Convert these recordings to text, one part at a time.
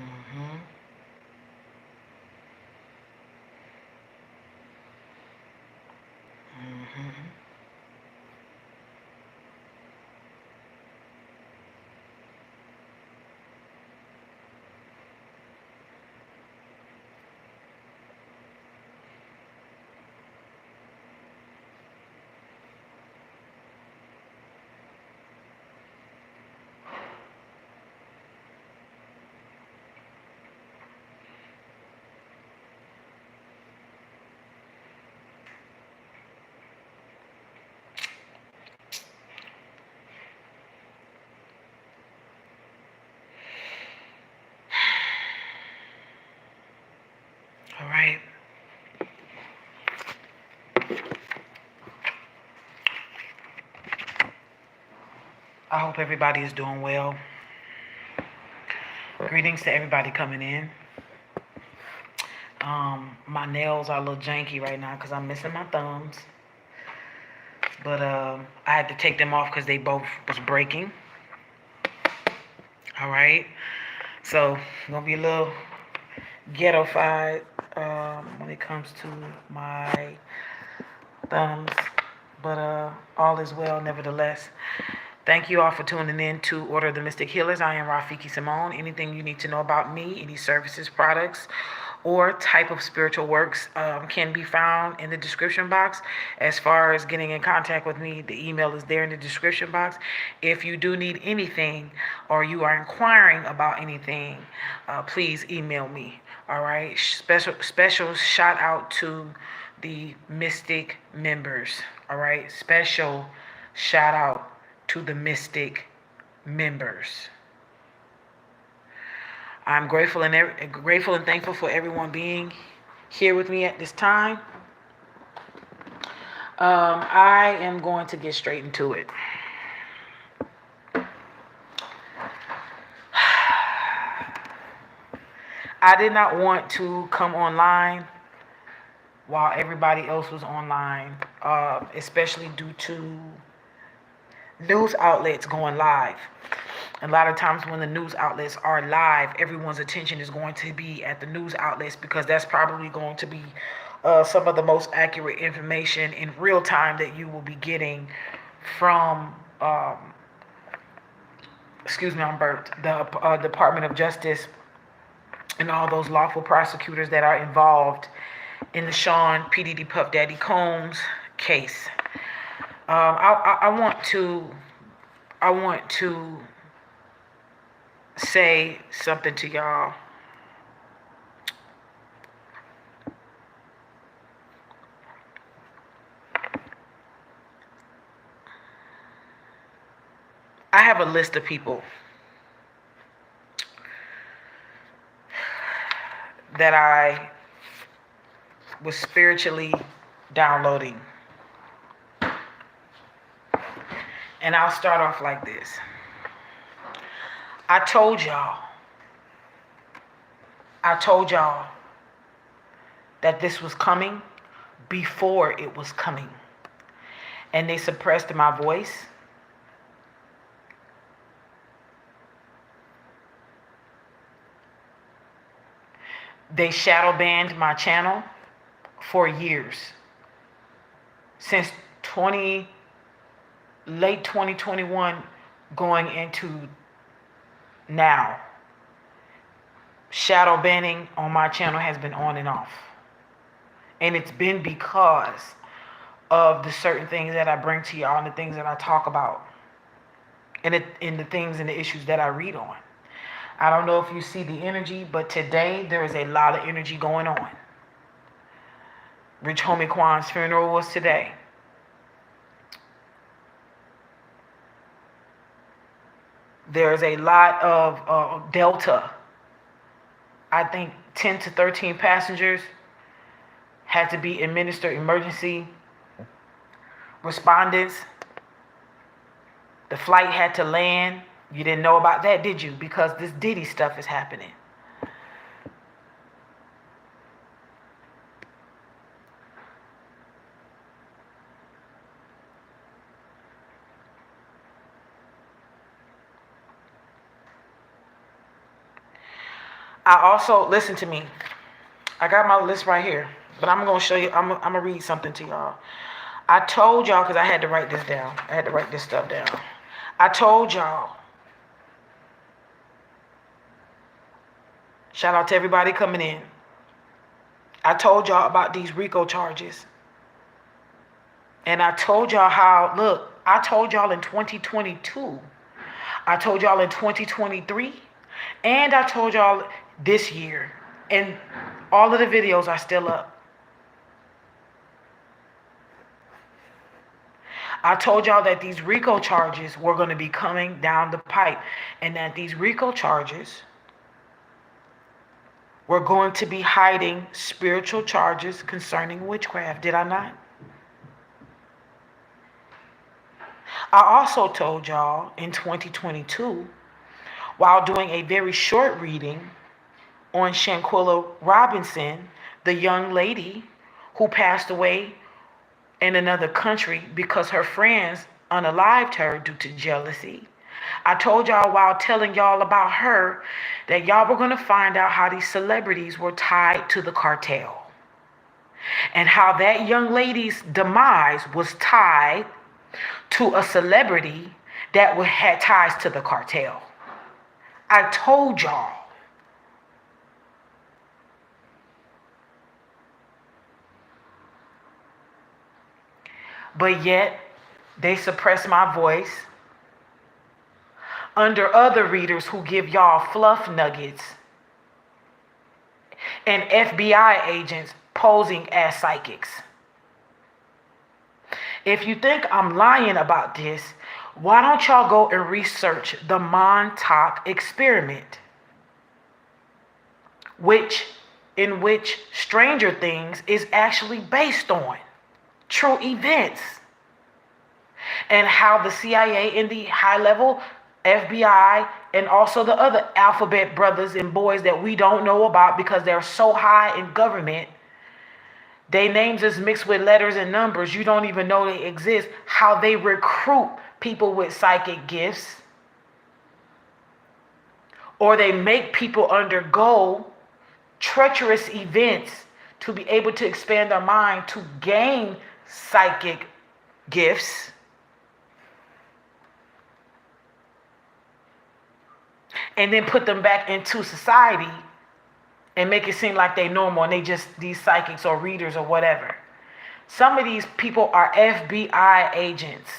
Mm-hmm. Mm-hmm. All right. I hope everybody is doing well. Greetings to everybody coming in. My nails are a little janky right now because I'm missing my thumbs. But I had to take them off because they both was breaking. All right. So gonna be a little ghettofied when it comes to my thumbs. But all is well nevertheless. Thank you all for tuning in to Order of the Mystic Healers. I am Rafiki Simone. Anything you need to know about me, any services, products, or type of spiritual works can be found in the description box. As far as getting in contact with me, the email is there in the description box. If you do need anything or you are inquiring about anything, please email me. All right. Special shout out to the Mystic members. All right. Special shout out to the Mystic members. I'm grateful and thankful for everyone being here with me at this time. I am going to get straight into it. I did not want to come online while everybody else was online, especially due to news outlets going live. A lot of times when the news outlets are live, everyone's attention is going to be at the news outlets because that's probably going to be some of the most accurate information in real time that you will be getting from, excuse me, I'm burped, the Department of Justice and all those lawful prosecutors that are involved in the Sean P. Diddy Puff Daddy Combs case. I want to say something to y'all. I have a list of people that I was spiritually downloading. And I'll start off like this. I told y'all that this was coming before it was coming. And they suppressed my voice. They shadow banned my channel for years. Since late 2021 going into now. Shadow banning on my channel has been on and off. And it's been because of the certain things that I bring to y'all and the things that I talk about. And the things and the issues that I read on. I don't know if you see the energy, but today there is a lot of energy going on. Rich Homie Quan's funeral was today. There's a lot of Delta. I think 10 to 13 passengers had to be administered emergency respondents. The flight had to land. You didn't know about that, did you? Because this Diddy stuff is happening. I also, listen to me. I got my list right here, but I'm going to show you. I'm going to read something to y'all. I told y'all, because I had to write this down. I had to write this stuff down. I told y'all. Shout out to everybody coming in. I told y'all about these RICO charges. And I told y'all how, look, I told y'all in 2022. I told y'all in 2023. And I told y'all this year. And all of the videos are still up. I told y'all that these RICO charges were going to be coming down the pipe. And that these RICO charges were going to be hiding spiritual charges concerning witchcraft. Did I not? I also told y'all in 2022, while doing a very short reading on Shanquilla Robinson, the young lady who passed away in another country because her friends unalived her due to jealousy. I told y'all while telling y'all about her that y'all were going to find out how these celebrities were tied to the cartel and how that young lady's demise was tied to a celebrity that had ties to the cartel. I told y'all. But yet, they suppress my voice under other readers who give y'all fluff nuggets and FBI agents posing as psychics. If you think I'm lying about this, why don't y'all go and research the Montauk experiment, in which Stranger Things is actually based on true events, and how the CIA and the high-level FBI and also the other alphabet brothers and boys that we don't know about because they're so high in government, their names is mixed with letters and numbers, you don't even know they exist, how they recruit people with psychic gifts, or they make people undergo treacherous events to be able to expand their mind to gain psychic gifts. And then put them back into society and make it seem like they normal and they just these psychics or readers or whatever. Some of these people are FBI agents.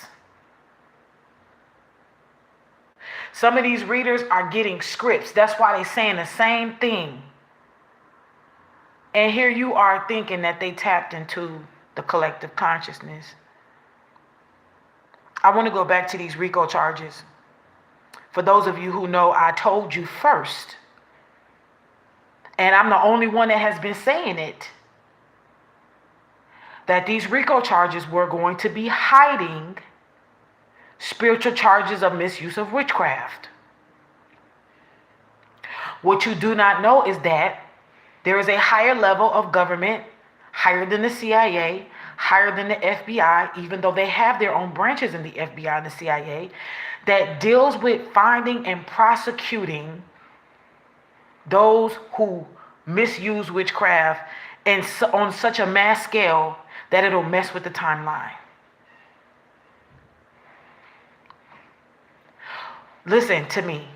Some of these readers are getting scripts. That's why they're saying the same thing. And here you are thinking that they tapped into the collective consciousness. I want to go back to these RICO charges. For those of you who know, I told you first. And I'm the only one that has been saying it. That these RICO charges were going to be hiding spiritual charges of misuse of witchcraft. What you do not know is that there is a higher level of government, higher than the CIA, higher than the FBI, even though they have their own branches in the FBI and the CIA, that deals with finding and prosecuting those who misuse witchcraft and on such a mass scale that it'll mess with the timeline. Listen to me.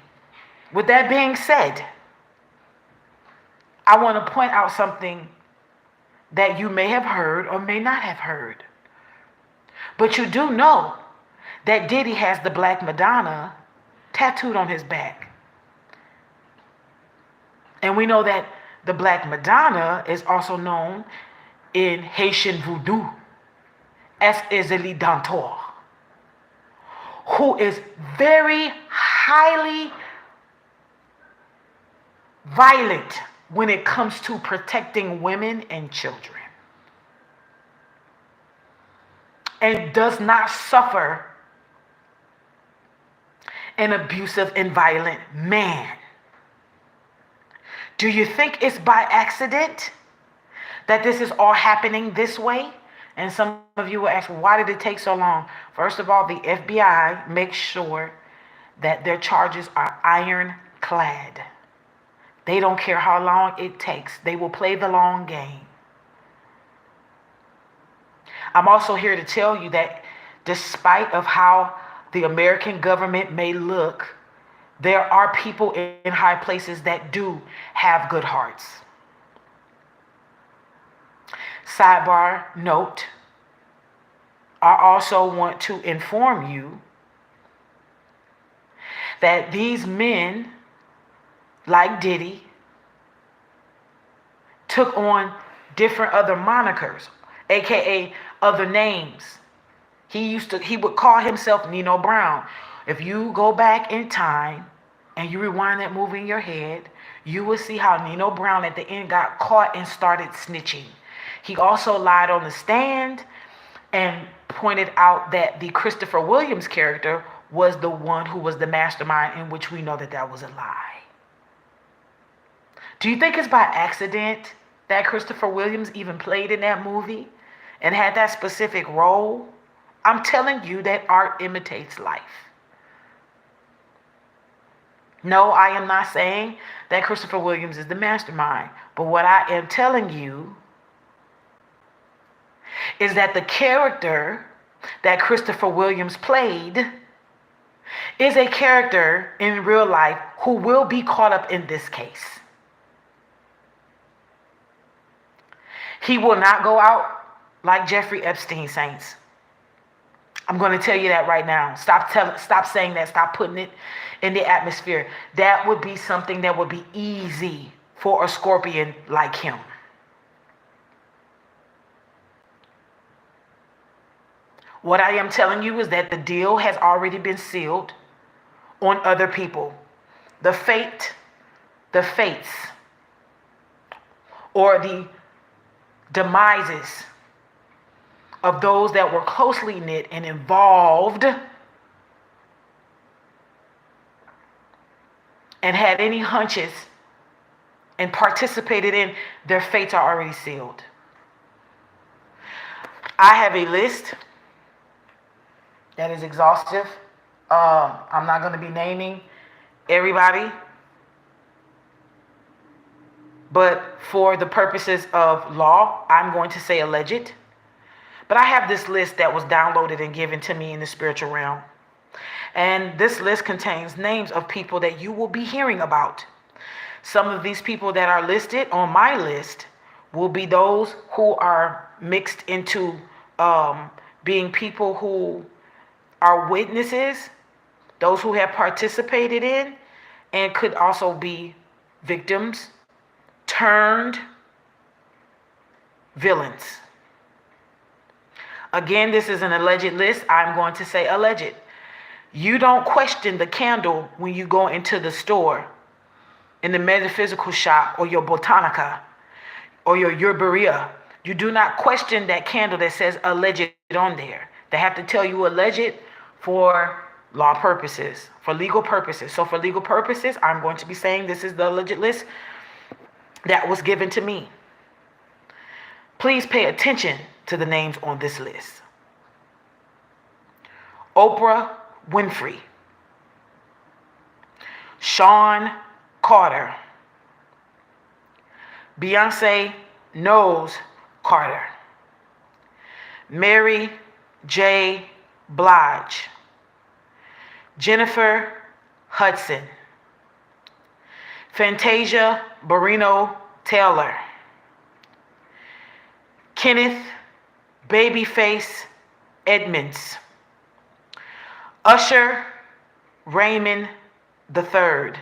With that being said, I want to point out something that you may have heard or may not have heard. But you do know that Diddy has the Black Madonna tattooed on his back. And we know that the Black Madonna is also known in Haitian voodoo as Ezeli Dantor, who is very highly violent when it comes to protecting women and children, and does not suffer an abusive and violent man. Do you think it's by accident that this is all happening this way? And some of you will ask, why did it take so long? First of all, the FBI makes sure that their charges are ironclad. They don't care how long it takes. They will play the long game. I'm also here to tell you that despite of how the American government may look, there are people in high places that do have good hearts. Sidebar note, I also want to inform you that these men, like Diddy, took on different other monikers, aka other names. He would call himself Nino Brown. If you go back in time and you rewind that movie in your head, you will see how Nino Brown at the end got caught and started snitching. He also lied on the stand and pointed out that the Christopher Williams character was the one who was the mastermind, in which we know that that was a lie. Do you think it's by accident that Christopher Williams even played in that movie and had that specific role? I'm telling you that art imitates life. No, I am not saying that Christopher Williams is the mastermind. But what I am telling you is that the character that Christopher Williams played is a character in real life who will be caught up in this case. He will not go out like Jeffrey Epstein, saints. I'm going to tell you that right now. Stop saying that. Stop putting it in the atmosphere. That would be something that would be easy for a scorpion like him. What I am telling you is that the deal has already been sealed on other people. The fates, or the demises of those that were closely knit and involved and had any hunches and participated in, their fates are already sealed. I have a list that is exhaustive. I'm not going to be naming everybody, but for the purposes of law, I'm going to say alleged. But I have this list that was downloaded and given to me in the spiritual realm. And this list contains names of people that you will be hearing about. Some of these people that are listed on my list will be those who are mixed into being people who are witnesses, those who have participated in, and could also be victims turned villains. Again, this is an alleged list. I'm going to say alleged. You don't question the candle when you go into the store, in the metaphysical shop, or your botanica, or your yerberia. You do not question that candle that says alleged on there. They have to tell you alleged for law purposes, for legal purposes. So for legal purposes, I'm going to be saying this is the alleged list that was given to me. Please pay attention to the names on this list. Oprah Winfrey, Sean Carter, Beyonce Knowles Carter, Mary J. Blige, Jennifer Hudson, Fantasia Barrino Taylor, Kenneth Babyface Edmonds, Usher Raymond III,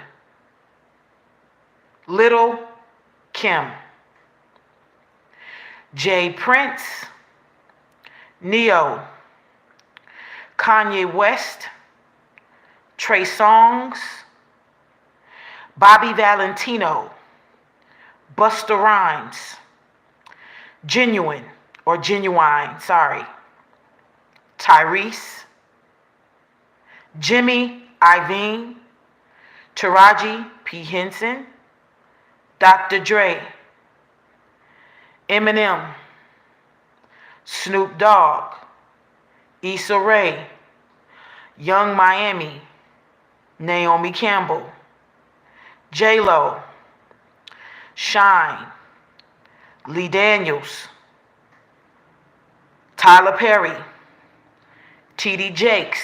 Little Kim, Jay Prince, Neo, Kanye West, Trey Songz, Bobby Valentino, Busta Rhymes, Genuine, Tyrese, Jimmy Iovine, Taraji P. Henson, Dr. Dre, Eminem, Snoop Dogg, Issa Rae, Young Miami, Naomi Campbell, J-Lo, Shine, Lee Daniels, Tyler Perry, T.D. Jakes,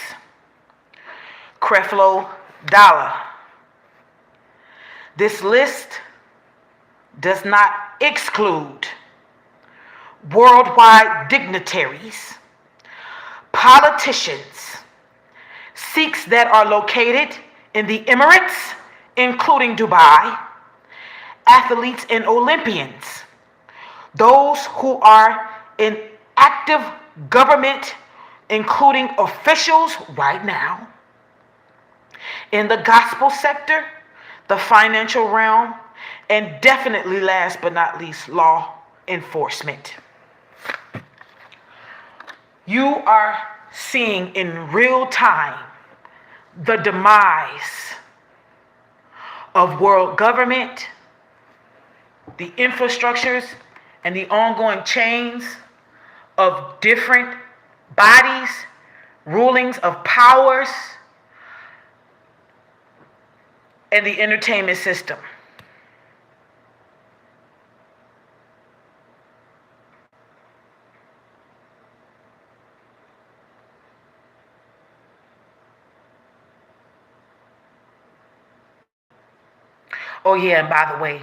Creflo Dollar. This list does not exclude worldwide dignitaries, politicians, Sikhs that are located in the Emirates, including Dubai, athletes and Olympians, those who are in active government, including officials right now, in the gospel sector, the financial realm, and definitely last but not least, law enforcement. You are seeing in real time the demise of world government, the infrastructures, and the ongoing chains of different bodies, rulings of powers, and the entertainment system. Oh yeah, and by the way,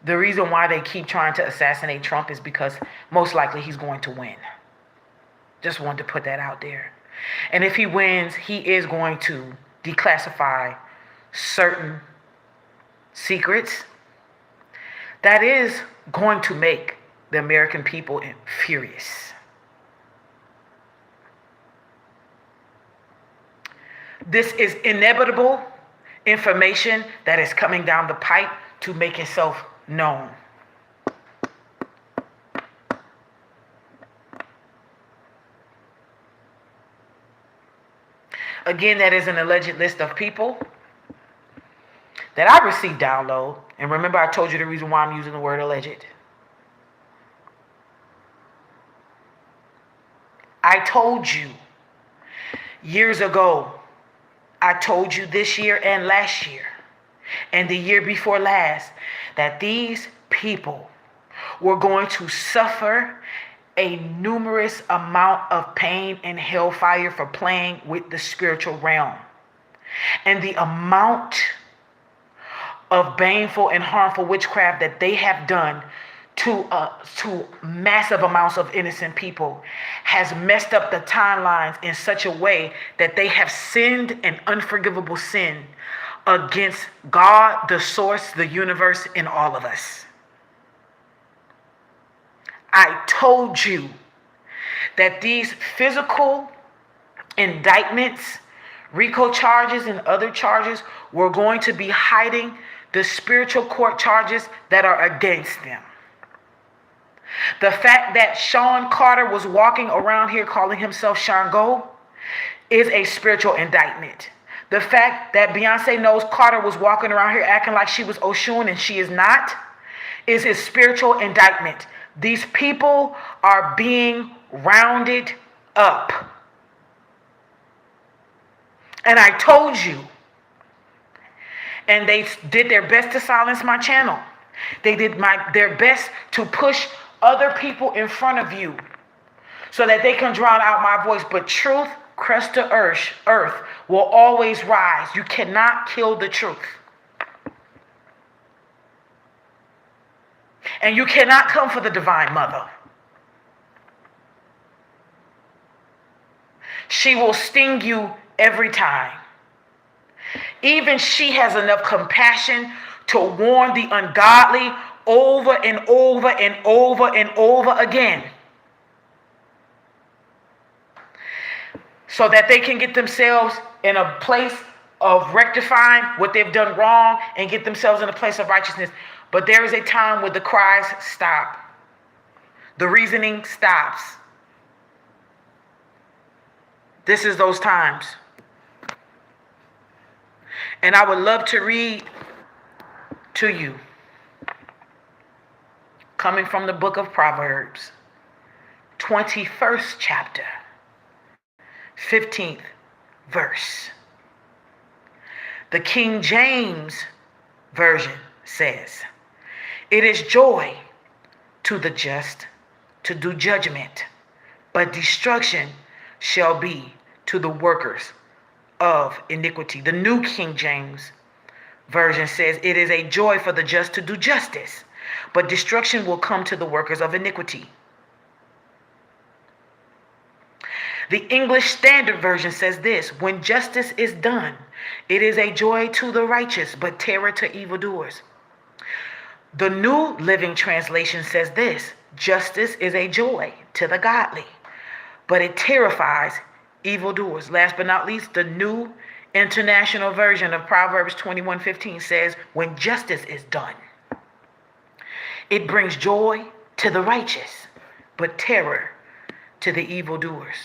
the reason why they keep trying to assassinate Trump is because most likely he's going to win. Just wanted to put that out there. And if he wins, he is going to declassify certain secrets. That is going to make the American people furious. This is inevitable information that is coming down the pipe to make itself known. Again, that is an alleged list of people that I received download. And remember, I told you the reason why I'm using the word alleged. I told you years ago, I told you this year and last year and the year before last that these people were going to suffer a numerous amount of pain and hellfire for playing with the spiritual realm. And the amount of baneful and harmful witchcraft that they have done to massive amounts of innocent people has messed up the timelines in such a way that they have sinned an unforgivable sin against God, the source, the universe, and all of us. I told you that these physical indictments, RICO charges, and other charges were going to be hiding the spiritual court charges that are against them. The fact that Sean Carter was walking around here calling himself Shango is a spiritual indictment. The fact that Beyonce knows Carter was walking around here acting like she was Oshun and she is not is his spiritual indictment. These people are being rounded up. And I told you, and they did their best to silence my channel. They did their best to push other people in front of you so that they can drown out my voice. But truth, crest to earth will always rise. You cannot kill the truth. And you cannot come for the Divine Mother. She will sting you every time. Even she has enough compassion to warn the ungodly over and over and over and over again, so that they can get themselves in a place of rectifying what they've done wrong and get themselves in a place of righteousness. But there is a time where the cries stop. The reasoning stops. This is those times. And I would love to read to you, coming from the book of Proverbs, 21st chapter, 15th verse. The King James Version says, It is joy to the just to do judgment, but destruction shall be to the workers of iniquity. The New King James Version says, it is a joy for the just to do justice, but destruction will come to the workers of iniquity. The English Standard Version says this, when justice is done, it is a joy to the righteous, but terror to evildoers. The New Living Translation says this, justice is a joy to the godly, but it terrifies evildoers. Last but not least, the New International Version of Proverbs 21:15 says, when justice is done, it brings joy to the righteous, but terror to the evildoers.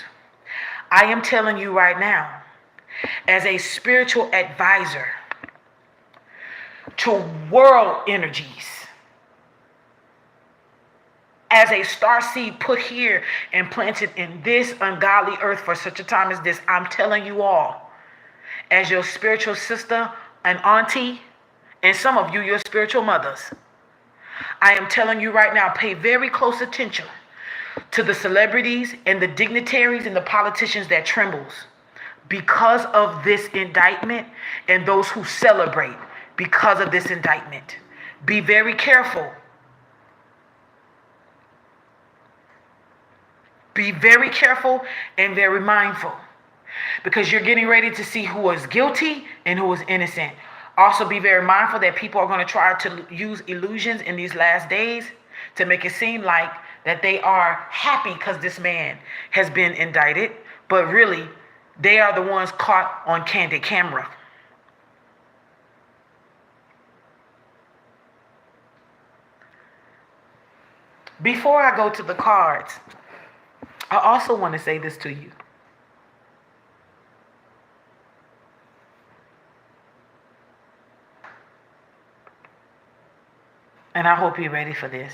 I am telling you right now, as a spiritual advisor to world energies, as a star seed put here and planted in this ungodly earth for such a time as this, I'm telling you all, as your spiritual sister and auntie, and some of you, your spiritual mothers, I am telling you right now, pay very close attention to the celebrities and the dignitaries and the politicians that trembles because of this indictment, and those who celebrate because of this indictment. Be very careful. Be very careful and very mindful, because you're getting ready to see who is guilty and who is innocent. Also be very mindful that people are going to try to use illusions in these last days to make it seem like that they are happy because this man has been indicted, but really they are the ones caught on candid camera. Before I go to the cards, I also want to say this to you. And I hope you're ready for this.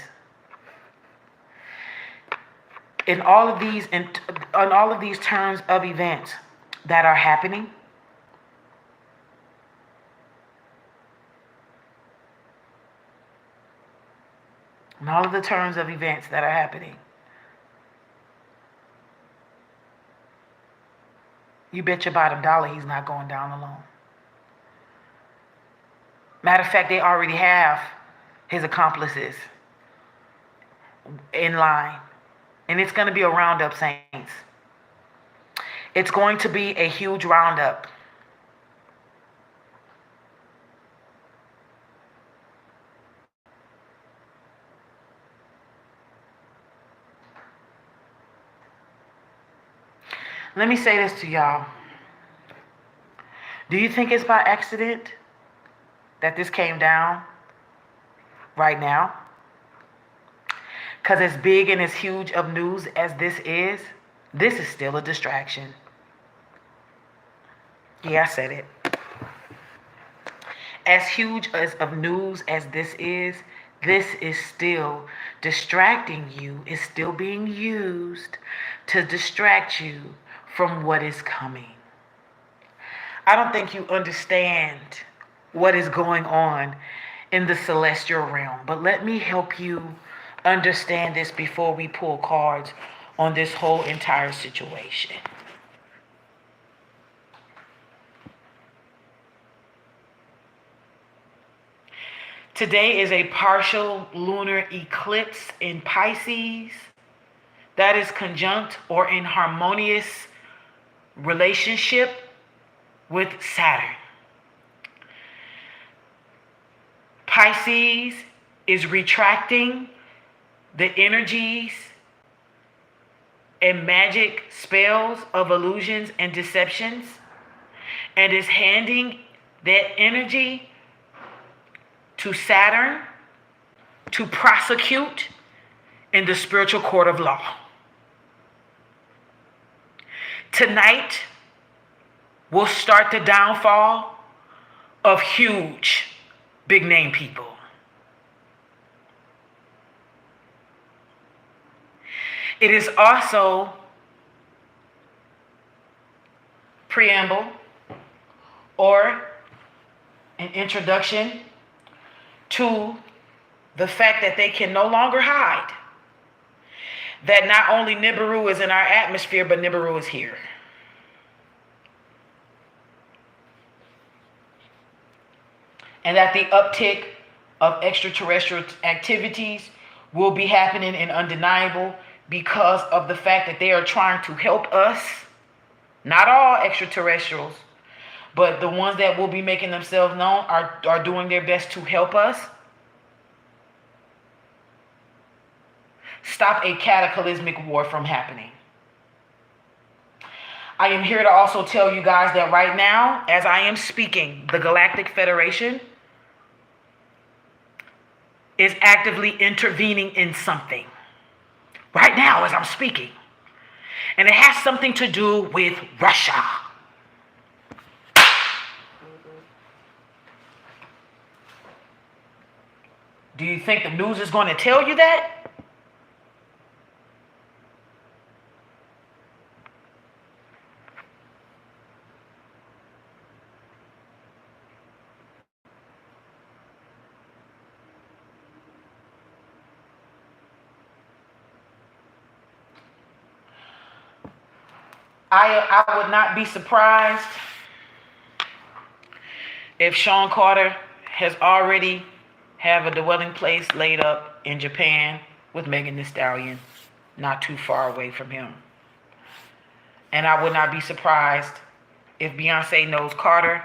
In all of these terms of events that are happening, in all of the terms of events that are happening, you bet your bottom dollar he's not going down alone. Matter of fact, they already have his accomplices in line. And it's going to be a roundup, saints. It's going to be a huge roundup. Let me say this to y'all. Do you think it's by accident that this came down right now? Because as big and as huge of news as this is still a distraction. Yeah, I said it. As huge as of news as this is still distracting you. It's still being used to distract you from what is coming. I don't think you understand what is going on in the celestial realm, but let me help you understand this before we pull cards on this whole entire situation. Today is a partial lunar eclipse in Pisces that is conjunct or in harmonious relationship with Saturn. Pisces is retracting the energies and magic spells of illusions and deceptions, and is handing that energy to Saturn to prosecute in the spiritual court of law. Tonight will start the downfall of huge, big name people. It is also preamble or an introduction to the fact that they can no longer hide that not only Nibiru is in our atmosphere, but Nibiru is here. And that the uptick of extraterrestrial activities will be happening and undeniable because of the fact that they are trying to help us. Not all extraterrestrials, but the ones that will be making themselves known are doing their best to help us stop a cataclysmic war from happening. I am here to also tell you guys that right now, as I am speaking, the Galactic Federation is actively intervening in something. Right now, as I'm speaking. And it has something to do with Russia. Do you think the news is going to tell you that? I would not be surprised if Sean Carter has already have a dwelling place laid up in Japan with Megan Thee Stallion, not too far away from him. And I would not be surprised if Beyonce knows Carter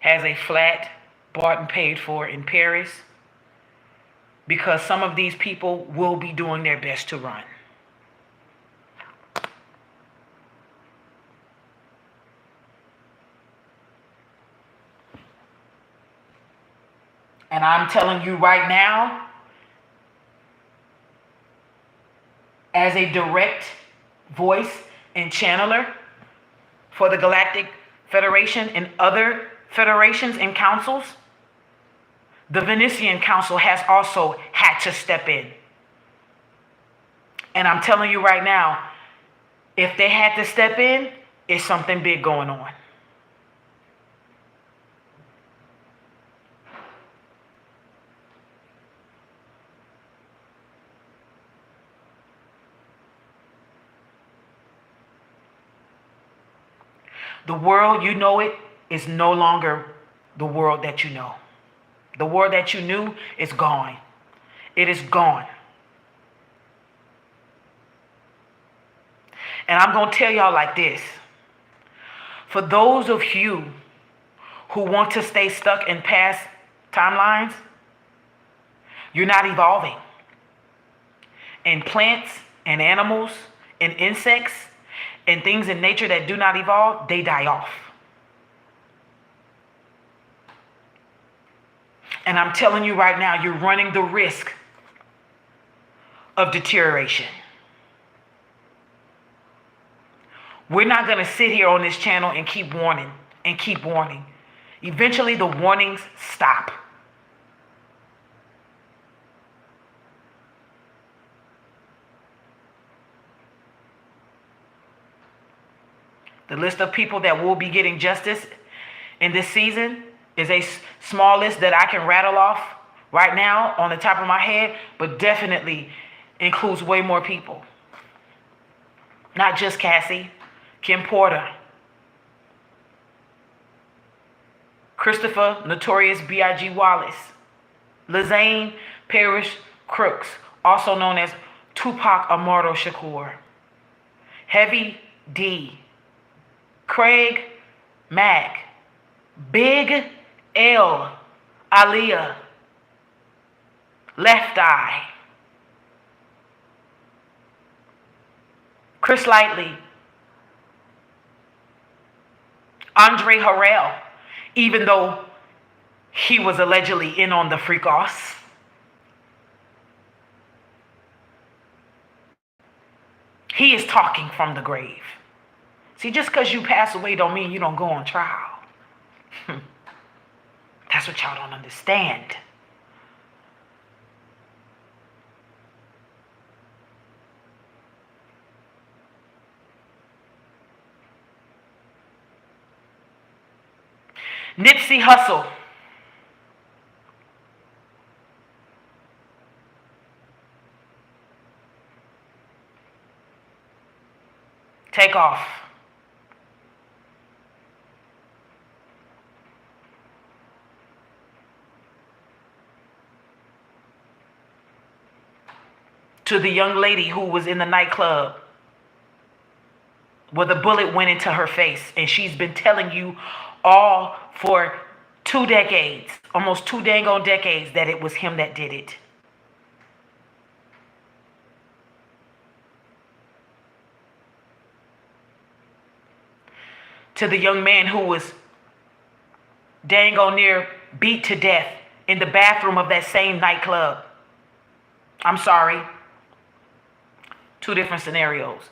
has a flat bought and paid for in Paris, because some of these people will be doing their best to run. And I'm telling you right now, as a direct voice and channeler for the Galactic Federation and other federations and councils, the Venetian Council has also had to step in. And I'm telling you right now, if they had to step in, it's something big going on. The world, you know it, is no longer the world that you know. The world that you knew is gone. It is gone. And I'm going to tell y'all like this. For those of you who want to stay stuck in past timelines, you're not evolving. And plants and animals and insects and things in nature that do not evolve, they die off. And I'm telling you right now, you're running the risk of deterioration. We're not going to sit here on this channel and keep warning and keep warning. Eventually, the warnings stop. The list of people that will be getting justice in this season is a small list that I can rattle off right now on the top of my head, but definitely includes way more people. Not just Cassie, Kim Porter, Christopher Notorious B.I.G. Wallace, Lizane Parrish Crooks, also known as Tupac Amaru Shakur, Heavy D, Craig Mack, Big L, Aaliyah, Left Eye, Chris Lightly, Andre Harrell, even though he was allegedly in on the freak-offs. He is talking from the grave. See, just because you pass away don't mean you don't go on trial. That's what y'all don't understand. Nipsey Hussle Take off. To the young lady who was in the nightclub where the bullet went into her face, and she's been telling you all for 2 decades, almost 2 dang on decades, that it was him that did it. To the young man who was dang on near beat to death in the bathroom of that same nightclub. I'm sorry. 2 different scenarios.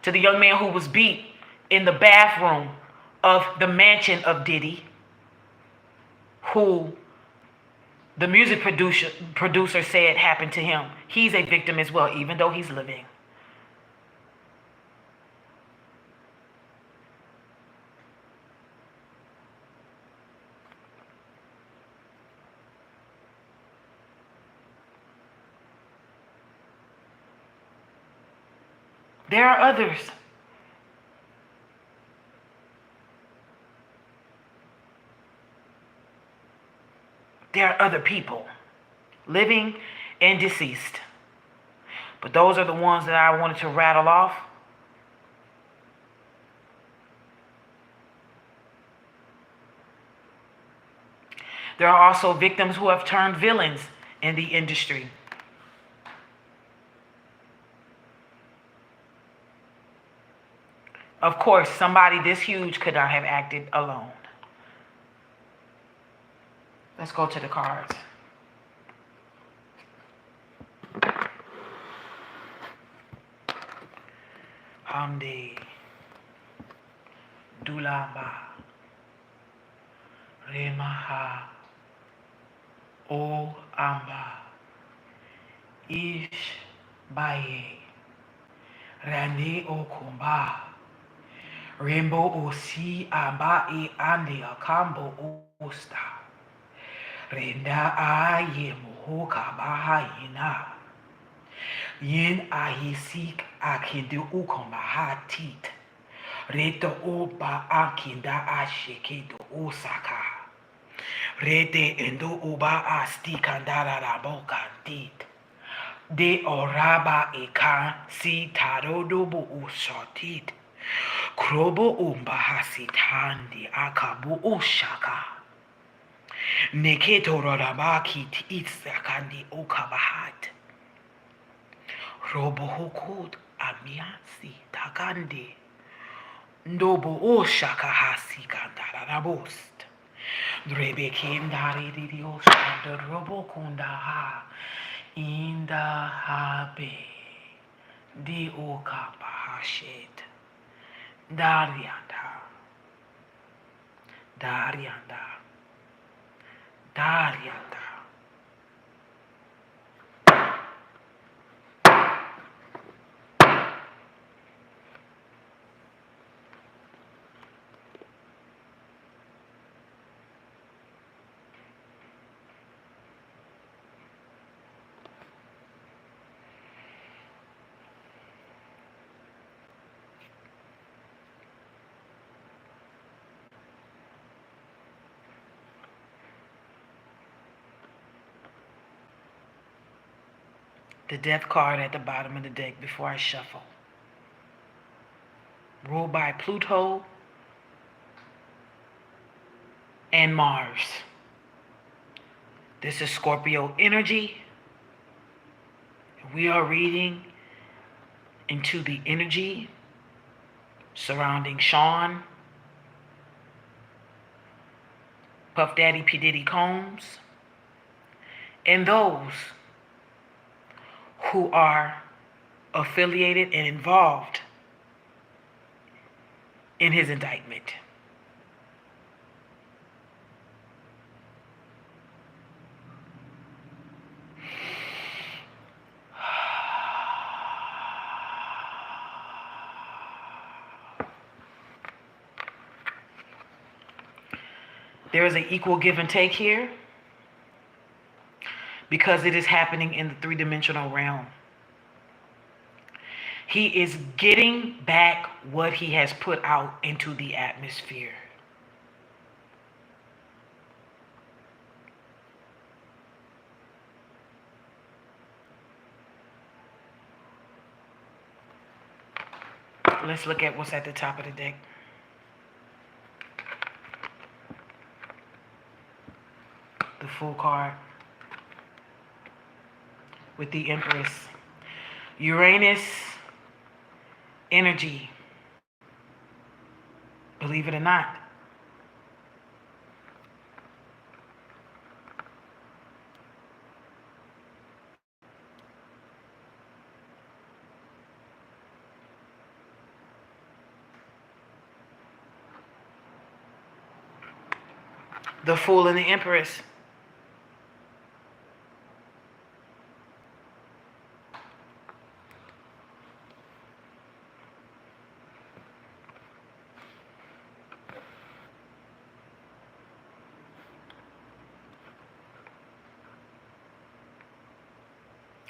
To the young man who was beat in the bathroom of the mansion of Diddy, who the music producer said happened to him. He's a victim as well, even though he's living. There are others. There are other people, living and deceased. But those are the ones that I wanted to rattle off. There are also victims who have turned villains in the industry. Of course, somebody this huge could not have acted alone. Let's go to the cards. Hamdi, Dulamba, Remaha, O Amba, Ish Baye, Rani Okumba, Rainbow Osi Amba E Andi Akambo Osta, Renda Aye Muhoka Bahayina, Yin Ahisik Akindu Ukombahatit, Reto Oba Akinda Ashekido Osaka, Rete Endo Uba Asti Kandara Rabokantit, De Oraba Ekan Si Tarodobo Ushotit, Krobo Umbahasitandi Akabu Ushaka, Neketo Rodabakit Itsakandi Okabahat, Robohokod Amiasi Takandi, Ndobo Oshaka Hasi Kandarabost, Drebekin Dari Dios, the Robokunda Ha, Inda Habe, Di Okabahashet, Darianda, Darianda, Darianda. The death card at the bottom of the deck before I shuffle. Ruled by Pluto and Mars. This is Scorpio energy. We are reading into the energy surrounding Sean, Puff Daddy, P. Diddy Combs, and those who are affiliated and involved in his indictment. There is an equal give and take here, because it is happening in the 3-dimensional realm. He is getting back what he has put out into the atmosphere. Let's look at what's at the top of the deck. The Fool card with the Empress. Uranus energy. Believe it or not. The Fool and the Empress.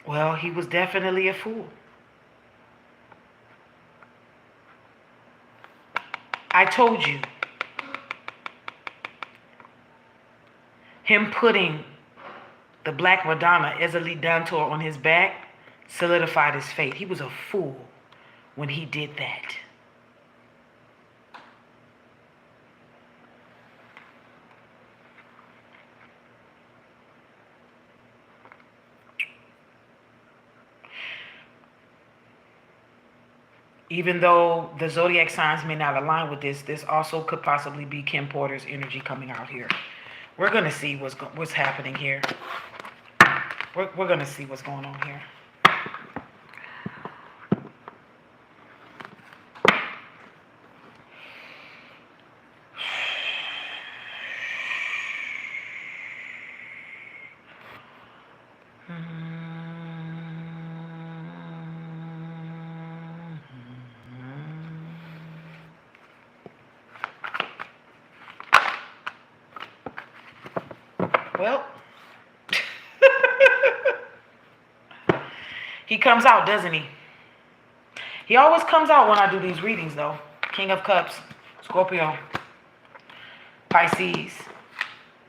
Well, he was definitely a fool. I told you. Him putting the Black Madonna, Ezeli Dantor, on his back solidified his fate. He was a fool when he did that. Even though the zodiac signs may not align with this, this also could possibly be Kim Porter's energy coming out here. We're going to see what's happening here. We're going to see what's going on here. Well, he comes out, doesn't he? He always comes out when I do these readings, though. King of Cups, Scorpio, Pisces,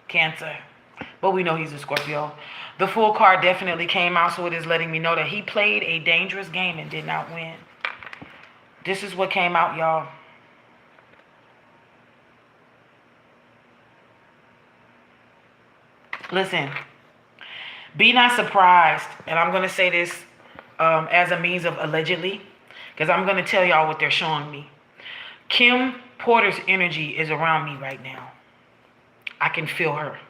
Cancer. But we know he's a Scorpio. The Fool card definitely came out, so it is letting me know that he played a dangerous game and did not win. This is what came out, y'all. Listen, be not surprised, and I'm going to say this as a means of allegedly, because I'm going to tell y'all what they're showing me. Kim Porter's energy is around me right now. I can feel her.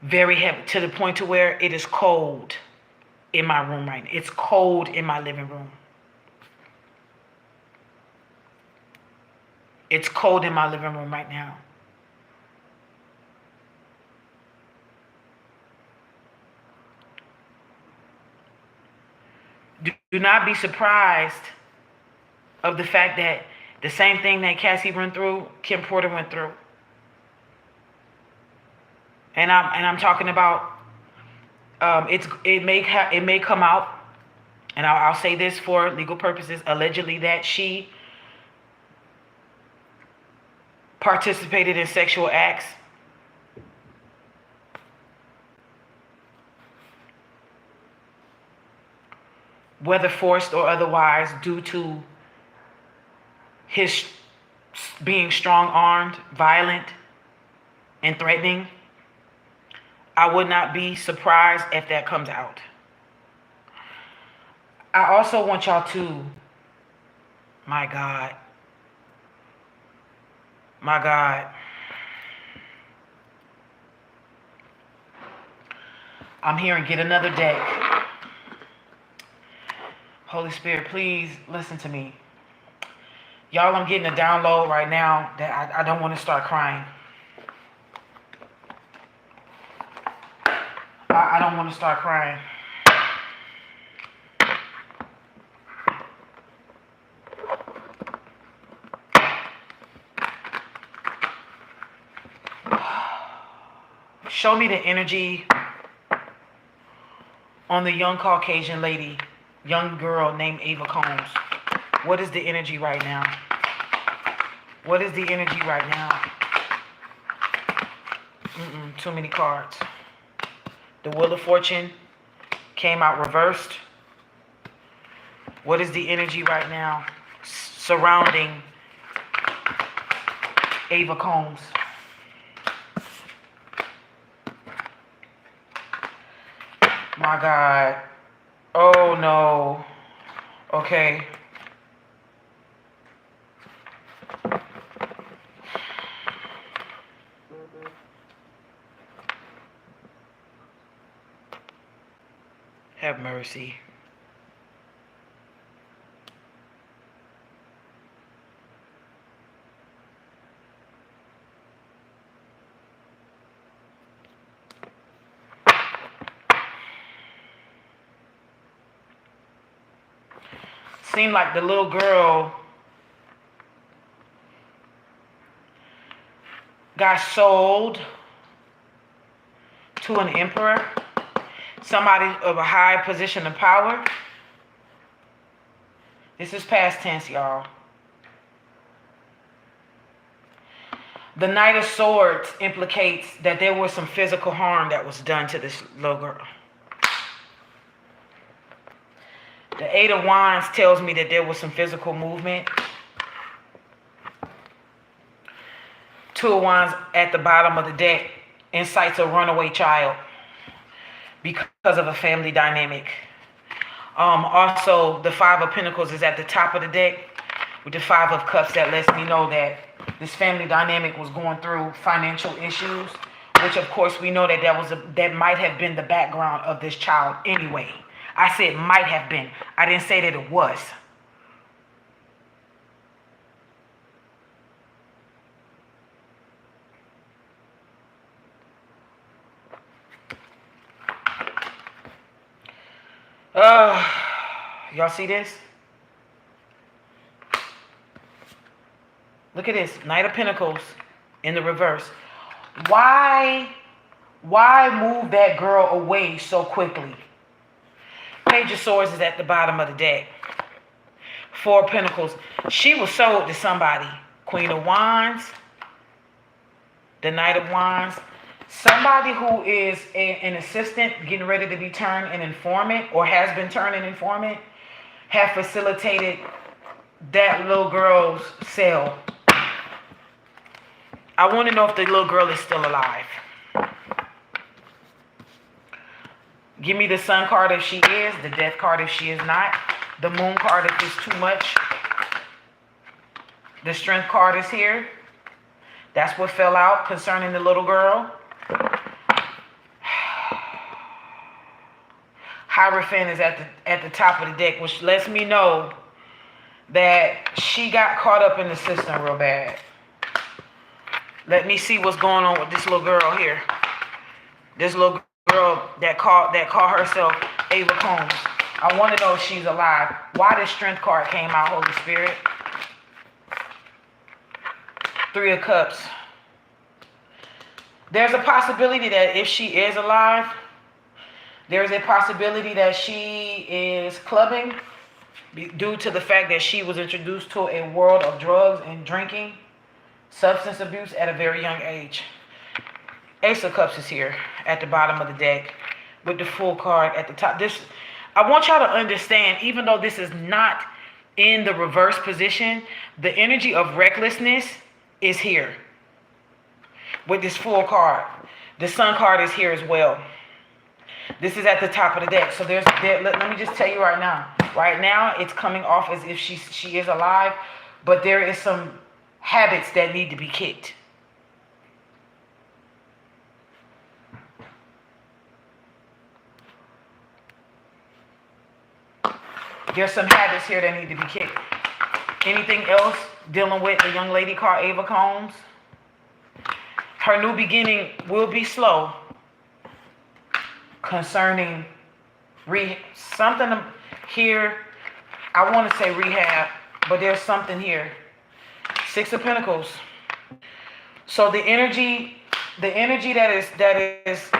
Very heavy, to the point to where it is cold in my room right now. It's cold in my living room. It's cold in my living room right now. Do not be surprised of the fact that the same thing that Cassie went through, Kim Porter went through. And I'm talking about it may come out, and I'll say this for legal purposes, allegedly that she participated in sexual acts whether forced or otherwise, due to his being strong-armed, violent, and threatening. I would not be surprised if that comes out. I also want y'all to, my God, I'm hearing get another deck. Holy Spirit, please listen to me. Y'all, I'm getting a download right now that I don't want to start crying. I don't want to start crying. Show me the energy on the young Caucasian lady young girl named Ava Combs. What is the energy right now? What is the energy right now? Too many cards. The Wheel of Fortune came out reversed. What is the energy right now surrounding Ava Combs? My God. Oh no. Okay. Have mercy. Seemed like the little girl got sold to an emperor, somebody of a high position of power. This is past tense, y'all. The Knight of Swords implicates that there was some physical harm that was done to this little girl. The Eight of Wands tells me that there was some physical movement. Two of Wands at the bottom of the deck incites a runaway child because of a family dynamic. Also, the Five of Pentacles is at the top of the deck with the Five of Cups. That lets me know that this family dynamic was going through financial issues, which of course we know that that might have been the background of this child anyway. I said might have been. I didn't say that it was. Y'all see this? Look at this. Knight of Pentacles in the reverse. Why move that girl away so quickly? Page of Swords is at the bottom of the deck. Four of Pentacles. She was sold to somebody. Queen of Wands. The Knight of Wands. Somebody who is an assistant getting ready to be turned an informant or has been turned an informant have facilitated that little girl's sale. I want to know if the little girl is still alive. Give me the Sun card if she is, the Death card if she is not, the Moon card if it's too much. The Strength card is here. That's what fell out concerning the little girl. Hierophant is at the top of the deck, which lets me know that she got caught up in the system real bad. Let me see what's going on with this little girl here. This little girl that called herself Ava Combs. I want to know if she's alive. Why the Strength card came out, Holy Spirit? Three of Cups. There's a possibility that if she is alive, there's a possibility that she is clubbing due to the fact that she was introduced to a world of drugs and drinking, substance abuse at a very young age. Ace of Cups is here at the bottom of the deck with the Fool card at the top. I want y'all to understand, even though this is not in the reverse position, the energy of recklessness is here with this Fool card. The Sun card is here as well. This is at the top of the deck. So let me just tell you right now. Right now, it's coming off as if she is alive, but there is some habits that need to be kicked. There's some habits here that need to be kicked. Anything else dealing with the young lady called Ava Combs? Her new beginning will be slow. Concerning something here, I want to say rehab, but there's something here. Six of Pentacles. So the energy that is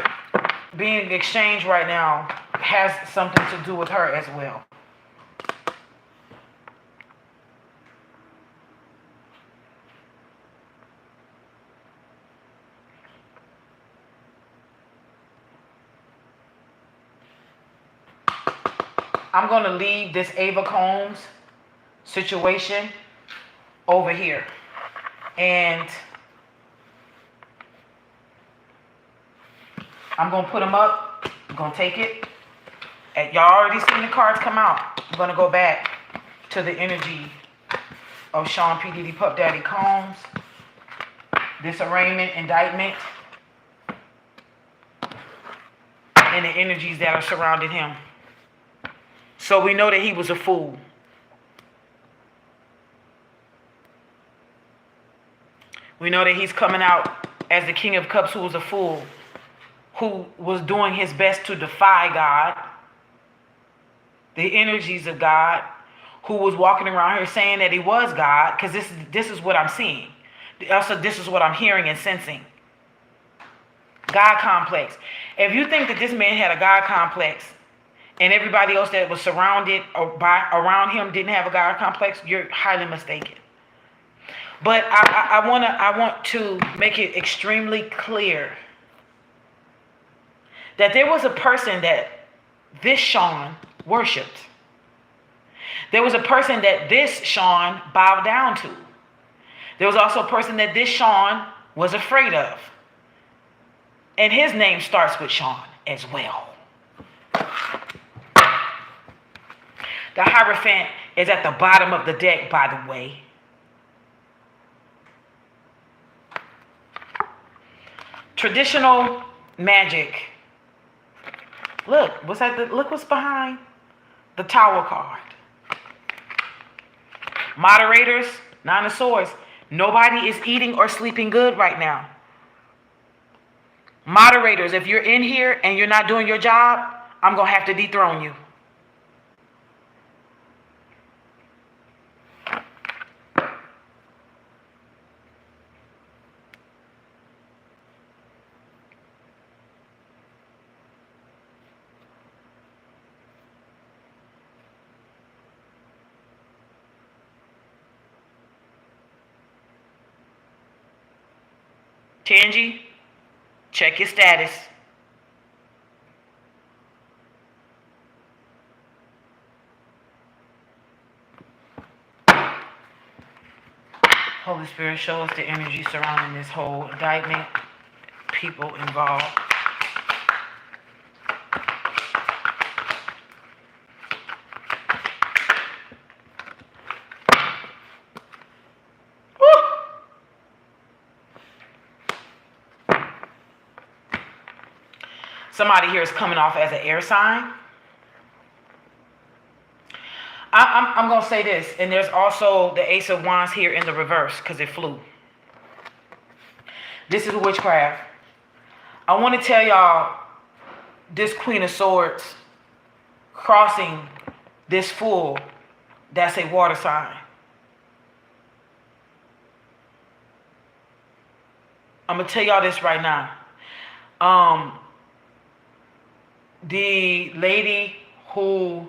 being exchanged right now has something to do with her as well. I'm going to leave this Ava Combs situation over here. And I'm going to put them up. I'm going to take it. And y'all already seen the cards come out. I'm going to go back to the energy of Sean P. Diddy Puff Daddy Combs. This arraignment, indictment, and the energies that are surrounding him. So we know that he was a fool. We know that he's coming out as the King of Cups, who was a fool, who was doing his best to defy God, the energies of God, who was walking around here saying that he was God, because this is what I'm seeing. Also, this is what I'm hearing and sensing. God complex. If you think that this man had a God complex and everybody else that was surrounded or around him didn't have a God complex, you're highly mistaken. But I want to make it extremely clear that there was a person that this Sean worshipped. There was a person that this Sean bowed down to. There was also a person that this Sean was afraid of. And his name starts with Sean as well. The Hierophant is at the bottom of the deck, by the way. Traditional magic. Look, look what's behind the Tower card. Moderators, Nine of Swords. Nobody is eating or sleeping good right now. Moderators, if you're in here and you're not doing your job, I'm going to have to dethrone you. Tangi, check your status. Holy Spirit, show us the energy surrounding this whole indictment, people involved. Somebody here is coming off as an air sign. I'm going to say this, and there's also the Ace of Wands here in the reverse because it flew. This is witchcraft. I want to tell y'all this Queen of Swords crossing this Fool, that's a water sign. I'm going to tell y'all this right now. The lady who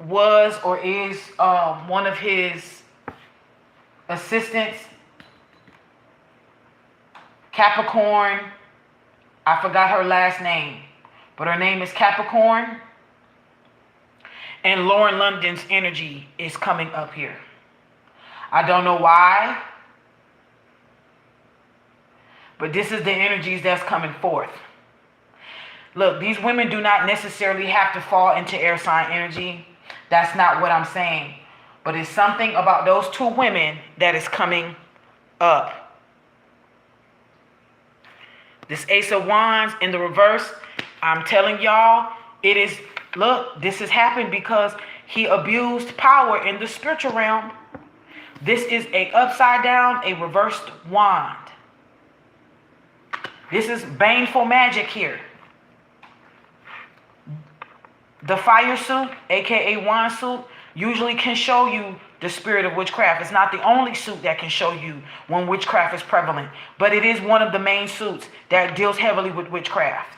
was or is one of his assistants, Capricorn, I forgot her last name, but her name is Capricorn, and Lauren London's energy is coming up here. I don't know why, but this is the energies that's coming forth. Look, these women do not necessarily have to fall into air sign energy. That's not what I'm saying. But it's something about those two women that is coming up. This Ace of Wands in the reverse, I'm telling y'all, it is, look, this has happened because he abused power in the spiritual realm. This is a upside down, a reversed wand. This is baneful magic here. The fire suit, aka wand suit, usually can show you the spirit of witchcraft. It's not the only suit that can show you when witchcraft is prevalent, but it is one of the main suits that deals heavily with witchcraft.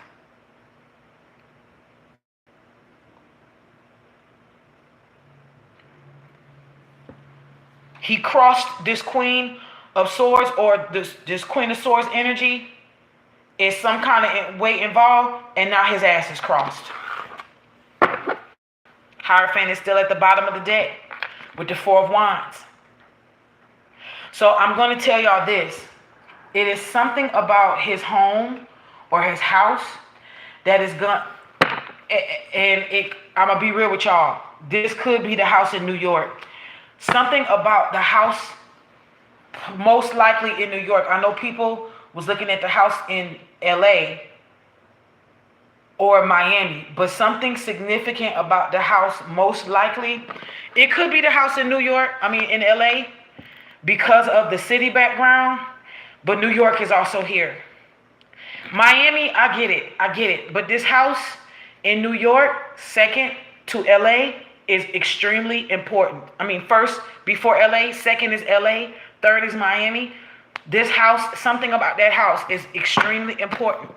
He crossed this Queen of Swords, or this Queen of Swords energy is some kind of way involved, and now his ass is crossed. Hierophant is still at the bottom of the deck with the Four of Wands. So I'm going to tell y'all this. It is something about his home or his house that is going and I'm going to be real with y'all. This could be the house in New York. Something about the house, most likely in New York. I know people was looking at the house in LA or Miami, but something significant about the house, most likely, it could be the house in New York, in LA, because of the city background, but New York is also here. Miami, I get it, but this house in New York, second to LA, is extremely important. First, before LA, second is LA, third is Miami. This house, something about that house is extremely important.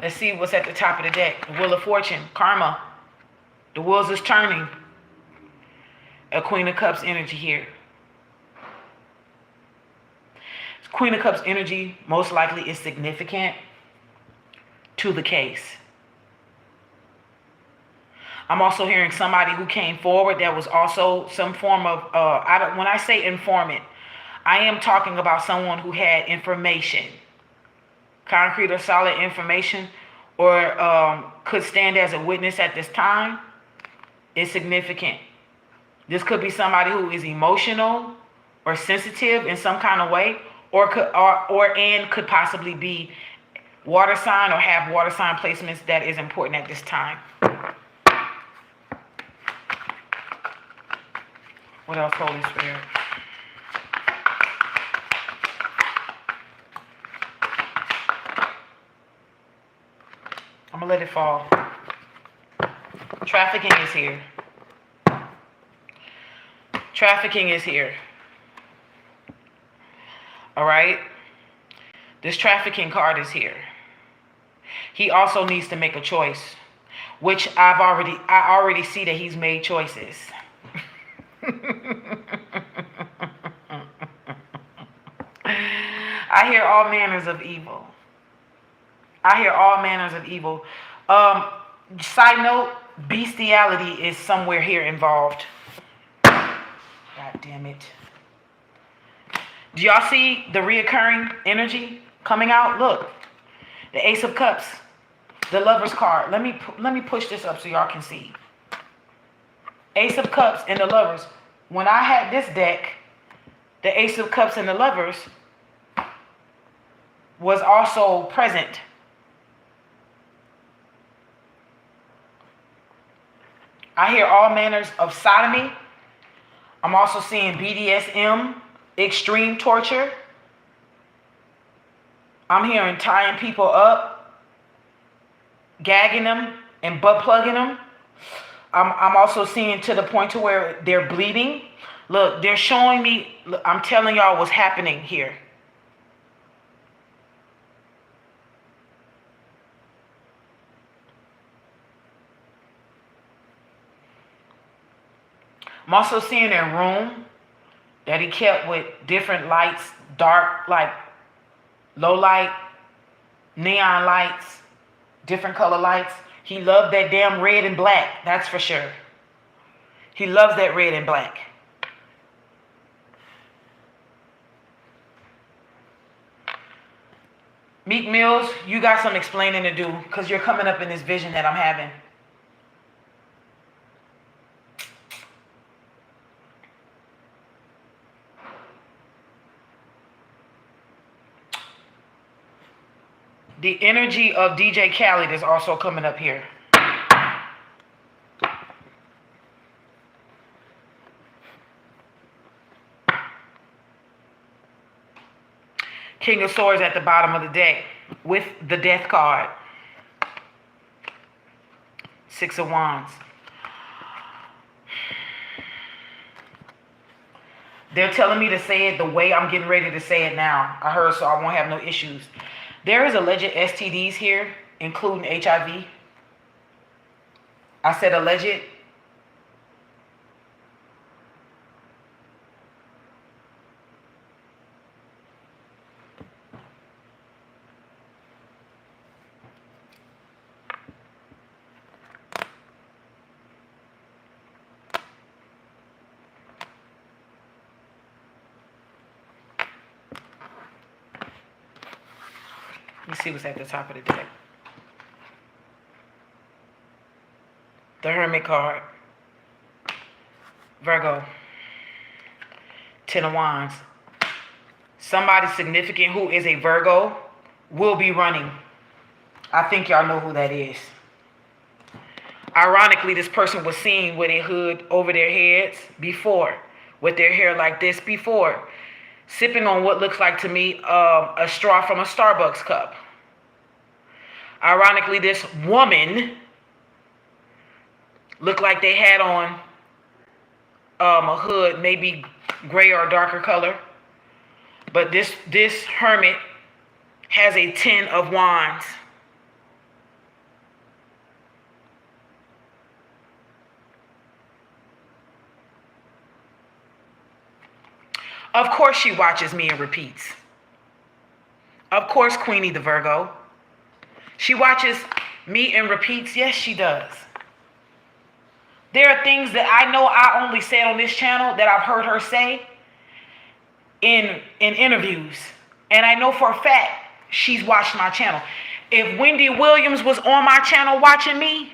Let's see what's at the top of the deck. The Wheel of Fortune, karma. The wheels is turning. A Queen of Cups energy here. Queen of Cups energy most likely is significant to the case. I'm also hearing somebody who came forward that was also some form of, when I say informant, I am talking about someone who had information, concrete or solid information, or could stand as a witness at this time. Is significant. This could be somebody who is emotional or sensitive in some kind of way, or could possibly be water sign or have water sign placements that is important at this time. What else, Holy Spirit? I'm gonna let it fall. Trafficking is here. Trafficking is here. All right? This trafficking card is here. He also needs to make a choice, which I already see that he's made choices. I hear all manners of evil. Side note, bestiality is somewhere here involved. God damn it. Do y'all see the reoccurring energy coming out? Look, the Ace of Cups, the Lover's card. Let me push this up so y'all can see. Ace of Cups and the Lovers. When I had this deck, the Ace of Cups and the Lovers was also present. I hear all manners of sodomy. I'm also seeing BDSM, extreme torture. I'm hearing tying people up, gagging them, and butt plugging them. I'm also seeing to the point to where they're bleeding. Look, they're showing me, I'm telling y'all what's happening here. I'm also seeing a room that he kept with different lights, dark, like low light, neon lights, different color lights. He loved that damn red and black, that's for sure. He loves that red and black. Meek Mills, you got some explaining to do because you're coming up in this vision that I'm having. The energy of DJ Khaled is also coming up here. King of Swords at the bottom of the deck with the Death card. Six of Wands. They're telling me to say it the way I'm getting ready to say it now. I heard, so I won't have no issues. There is alleged STDs here, including HIV. I said alleged. Let's see what's at the top of the deck. The Hermit card. Virgo. Ten of Wands. Somebody significant who is a Virgo will be running. I think y'all know who that is. Ironically, this person was seen with a hood over their heads before, with their hair like this before, sipping on what looks like to me a straw from a Starbucks cup. Ironically, this woman looked like they had on a hood, maybe gray or darker color. But this hermit has a 10 of Wands. Of course she watches me and repeats. Of course, Queenie the Virgo. She watches me and repeats. Yes, she does. There are things that I know I only said on this channel that I've heard her say in interviews. And I know for a fact she's watched my channel. If Wendy Williams was on my channel watching me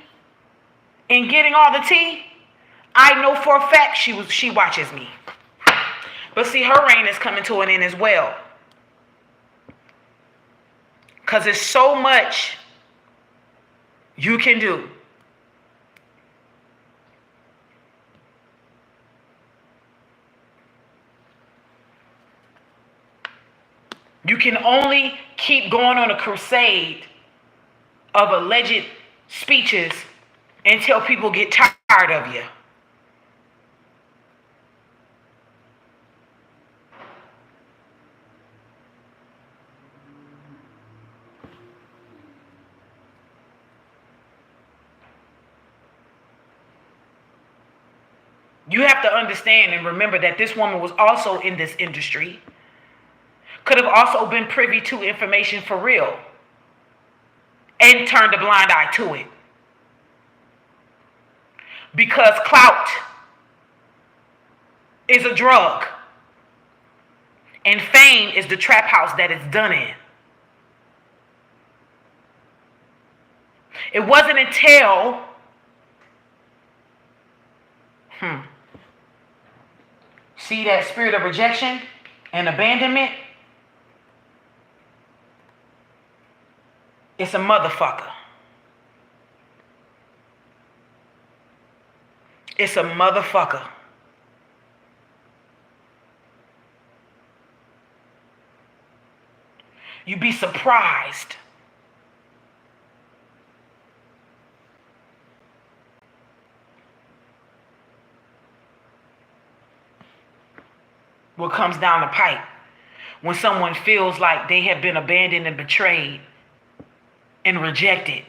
and getting all the tea, I know for a fact she watches me. But see, her reign is coming to an end as well. Because there's so much you can do. You can only keep going on a crusade of alleged speeches until people get tired of you. You have to understand and remember that this woman was also in this industry. Could have also been privy to information for real and turned a blind eye to it. Because clout is a drug and fame is the trap house that it's done in. It wasn't until see that spirit of rejection and abandonment? It's a motherfucker. It's a motherfucker. You'd be surprised what comes down the pipe when someone feels like they have been abandoned and betrayed and rejected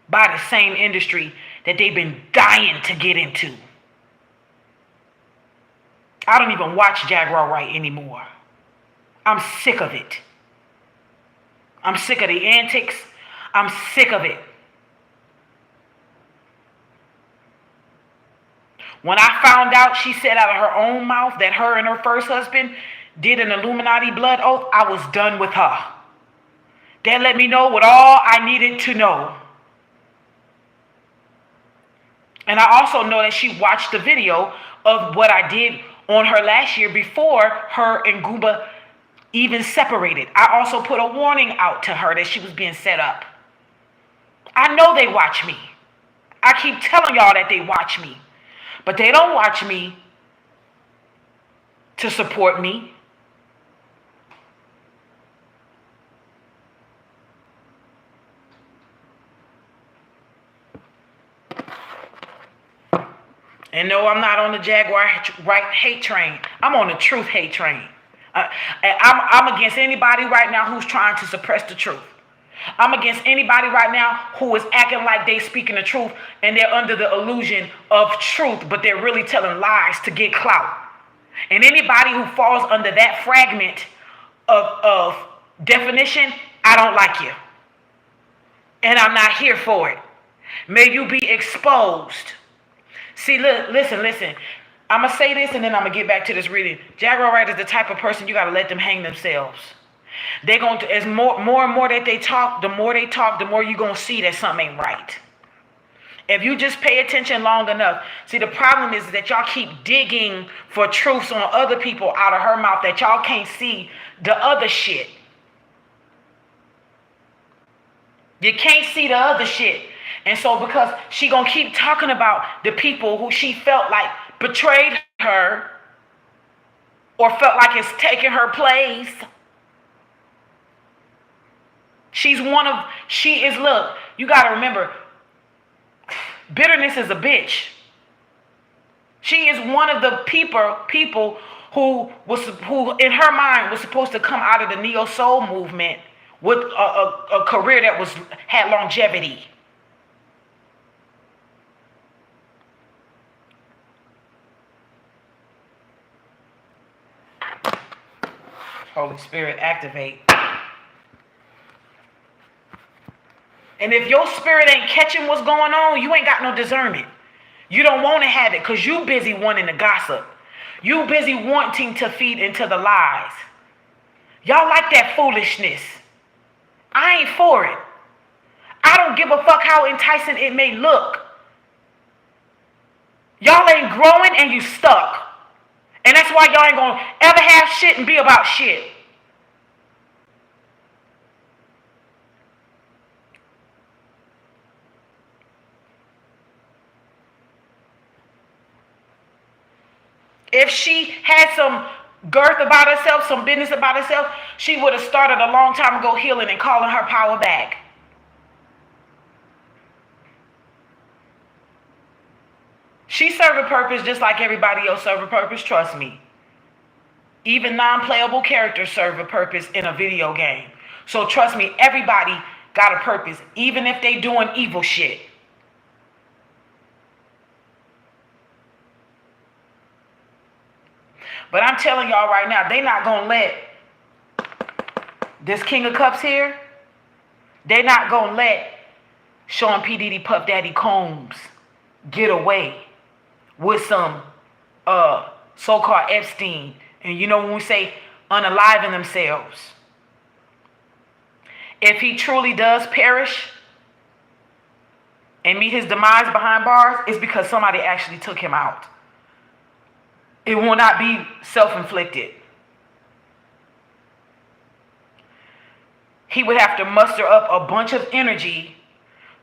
by the same industry that they've been dying to get into. I don't even watch Jaguar Wright anymore. I'm sick of it. I'm sick of the antics. I'm sick of it. When I found out she said out of her own mouth that her and her first husband did an Illuminati blood oath, I was done with her. That let me know what all I needed to know. And I also know that she watched the video of what I did on her last year before her and Gooba even separated. I also put a warning out to her that she was being set up. I know they watch me. I keep telling y'all that they watch me. But they don't watch me to support me. And no, I'm not on the Jaguar Wright hate train. I'm on the truth hate train. I'm against anybody right now who's trying to suppress the truth. I'm against anybody right now who is acting like they speaking the truth and they're under the illusion of truth, but they're really telling lies to get clout. And anybody who falls under that fragment of definition, I don't like you. And I'm not here for it. May you be exposed. See, listen. I'm going to say this and then I'm going to get back to this reading. Jaguar Wright is the type of person you got to let them hang themselves. They're going to, as more and more that they talk, the more you're going to see that something ain't right. If you just pay attention long enough. See, the problem is that y'all keep digging for truths on other people out of her mouth that y'all can't see the other shit. You can't see the other shit. And so because she gonna keep talking about the people who she felt like betrayed her or felt like it's taking her place. Look, you gotta remember, bitterness is a bitch. She is one of the people who in her mind was supposed to come out of the neo soul movement with a career that had longevity. Holy Spirit, activate. And if your spirit ain't catching what's going on, you ain't got no discernment. You don't want to have it because you busy wanting to gossip. You busy wanting to feed into the lies. Y'all like that foolishness. I ain't for it. I don't give a fuck how enticing it may look. Y'all ain't growing and you stuck. And that's why y'all ain't gonna ever have shit and be about shit. If she had some girth about herself, some business about herself, she would have started a long time ago healing and calling her power back. She served a purpose just like everybody else served a purpose, trust me. Even non-playable characters serve a purpose in a video game. So trust me, everybody got a purpose, even if they doing evil shit. But I'm telling y'all right now, they not going to let this King of Cups here, they not going to let Sean P. Diddy Puff Daddy Combs get away with some so-called Epstein. And you know when we say unaliving themselves, if he truly does perish and meet his demise behind bars, it's because somebody actually took him out. It will not be self-inflicted. He would have to muster up a bunch of energy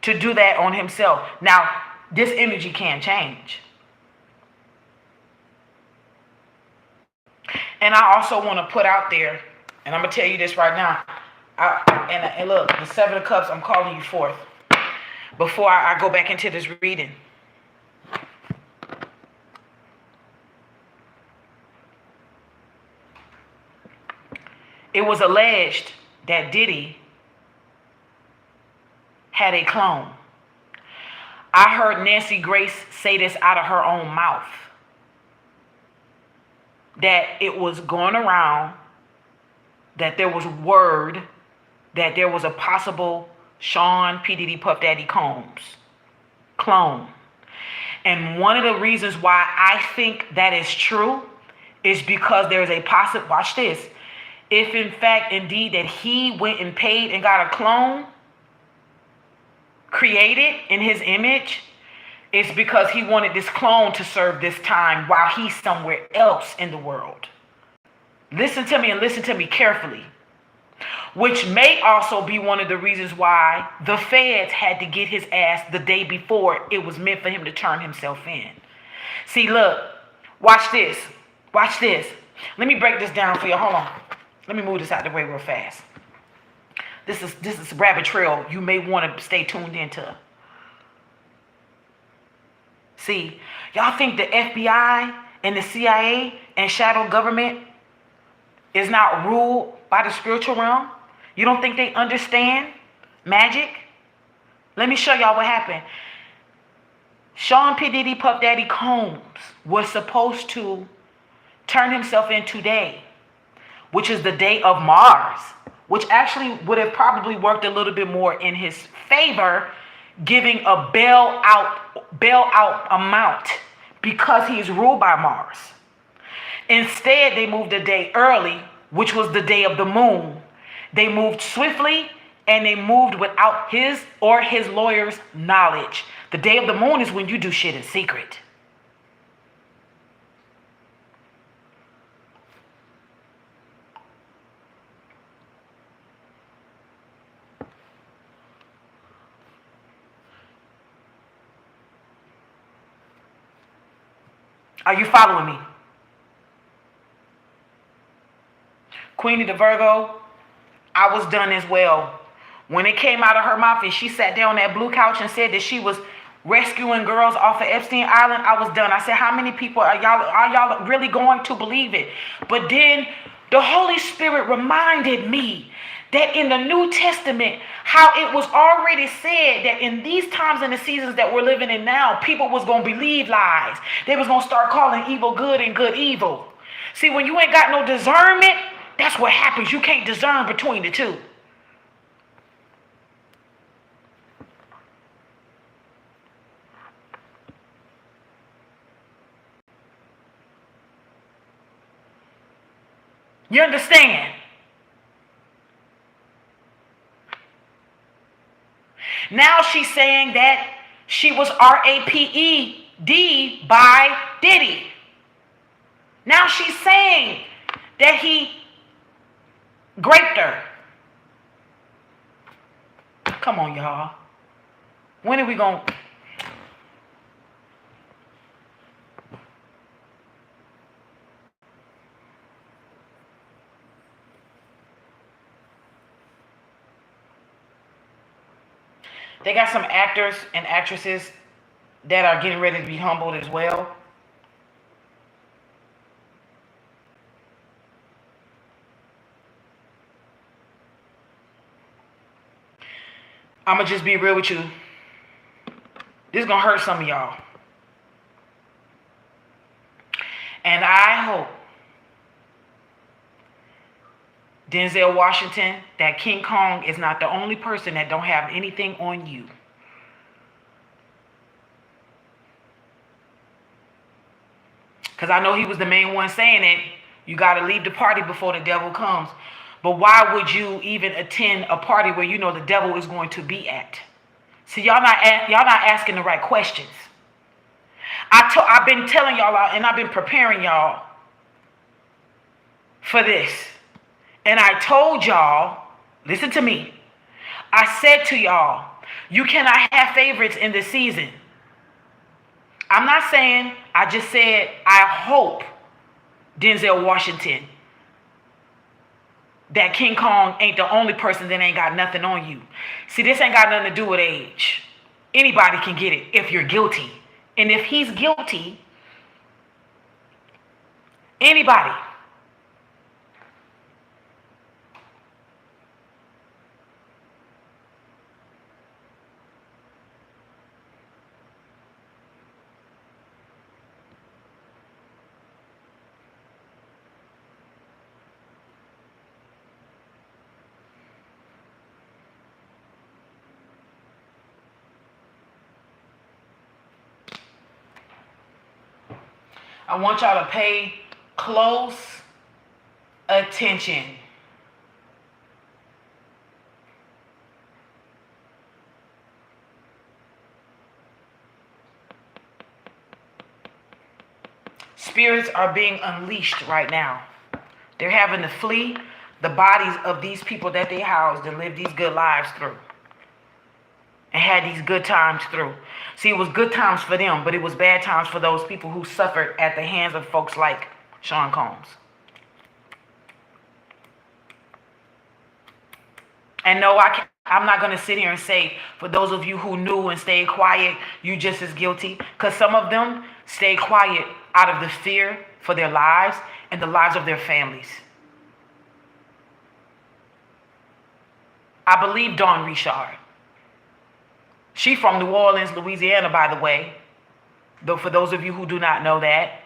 to do that on himself. Now, this energy can change. And I also want to put out there, and I'm going to tell you this right now. And look, the Seven of Cups, I'm calling you forth. Before I go back into this reading. It was alleged that Diddy had a clone. I heard Nancy Grace say this out of her own mouth. That it was going around, that there was word that there was a possible Sean P. Diddy Puff Daddy Combs clone. And one of the reasons why I think that is true is because there is a possible, watch this, if in fact, indeed, that he went and paid and got a clone created in his image, it's because he wanted this clone to serve this time while he's somewhere else in the world. Listen to me and listen to me carefully. Which may also be one of the reasons why the feds had to get his ass the day before it was meant for him to turn himself in. See, look, watch this. Watch this. Let me break this down for you. Hold on. Let me move this out the way real fast. This is a rabbit trail you may want to stay tuned into. See, y'all think the FBI and the CIA and shadow government is not ruled by the spiritual realm? You don't think they understand magic? Let me show y'all what happened. Sean P. Diddy Puff Daddy Combs was supposed to turn himself in today, which is the day of Mars, which actually would have probably worked a little bit more in his favor, giving a bailout amount because he is ruled by Mars. Instead, they moved a day early, which was the day of the moon, They moved swiftly, and they moved without his or his lawyer's knowledge. The day of the moon is when you do shit in secret. Are you following me? Queenie the Virgo, I was done as well. When it came out of her mouth and she sat down on that blue couch and said that she was rescuing girls off of Epstein Island, I was done. I said, how many people are y'all really going to believe it? But then the Holy Spirit reminded me that in the New Testament, how it was already said that in these times and the seasons that we're living in now, people was going to believe lies. They was going to start calling evil good and good evil. See, when you ain't got no discernment, that's what happens. You can't discern between the two. You understand? Now she's saying that she was raped by Diddy. Now she's saying that he raped her. Come on, y'all. When are we going to... They got some actors and actresses that are getting ready to be humbled as well. I'm going to just be real with you. This is going to hurt some of y'all. And I hope Denzel Washington, that King Kong is not the only person that don't have anything on you. Because I know he was the main one saying it. You got to leave the party before the devil comes. But why would you even attend a party where you know the devil is going to be at? See, y'all not asking the right questions. I've been telling y'all, and I've been preparing y'all for this. And I told y'all, listen to me. I said to y'all, you cannot have favorites in this season. I'm not saying, I just said, I hope Denzel Washington, that King Kong ain't the only person that ain't got nothing on you. See, this ain't got nothing to do with age. Anybody can get it if you're guilty. And if he's guilty, anybody. I want y'all to pay close attention. Spirits are being unleashed right now. They're having to flee the bodies of these people that they housed and lived these good lives through. And had these good times through. See, it was good times for them, but it was bad times for those people who suffered at the hands of folks like Sean Combs. And no, I'm not going to sit here and say, for those of you who knew and stayed quiet, you just as guilty. Because some of them stayed quiet out of the fear for their lives and the lives of their families. I believe Dawn Richard. She from New Orleans, Louisiana, by the way. Though for those of you who do not know that.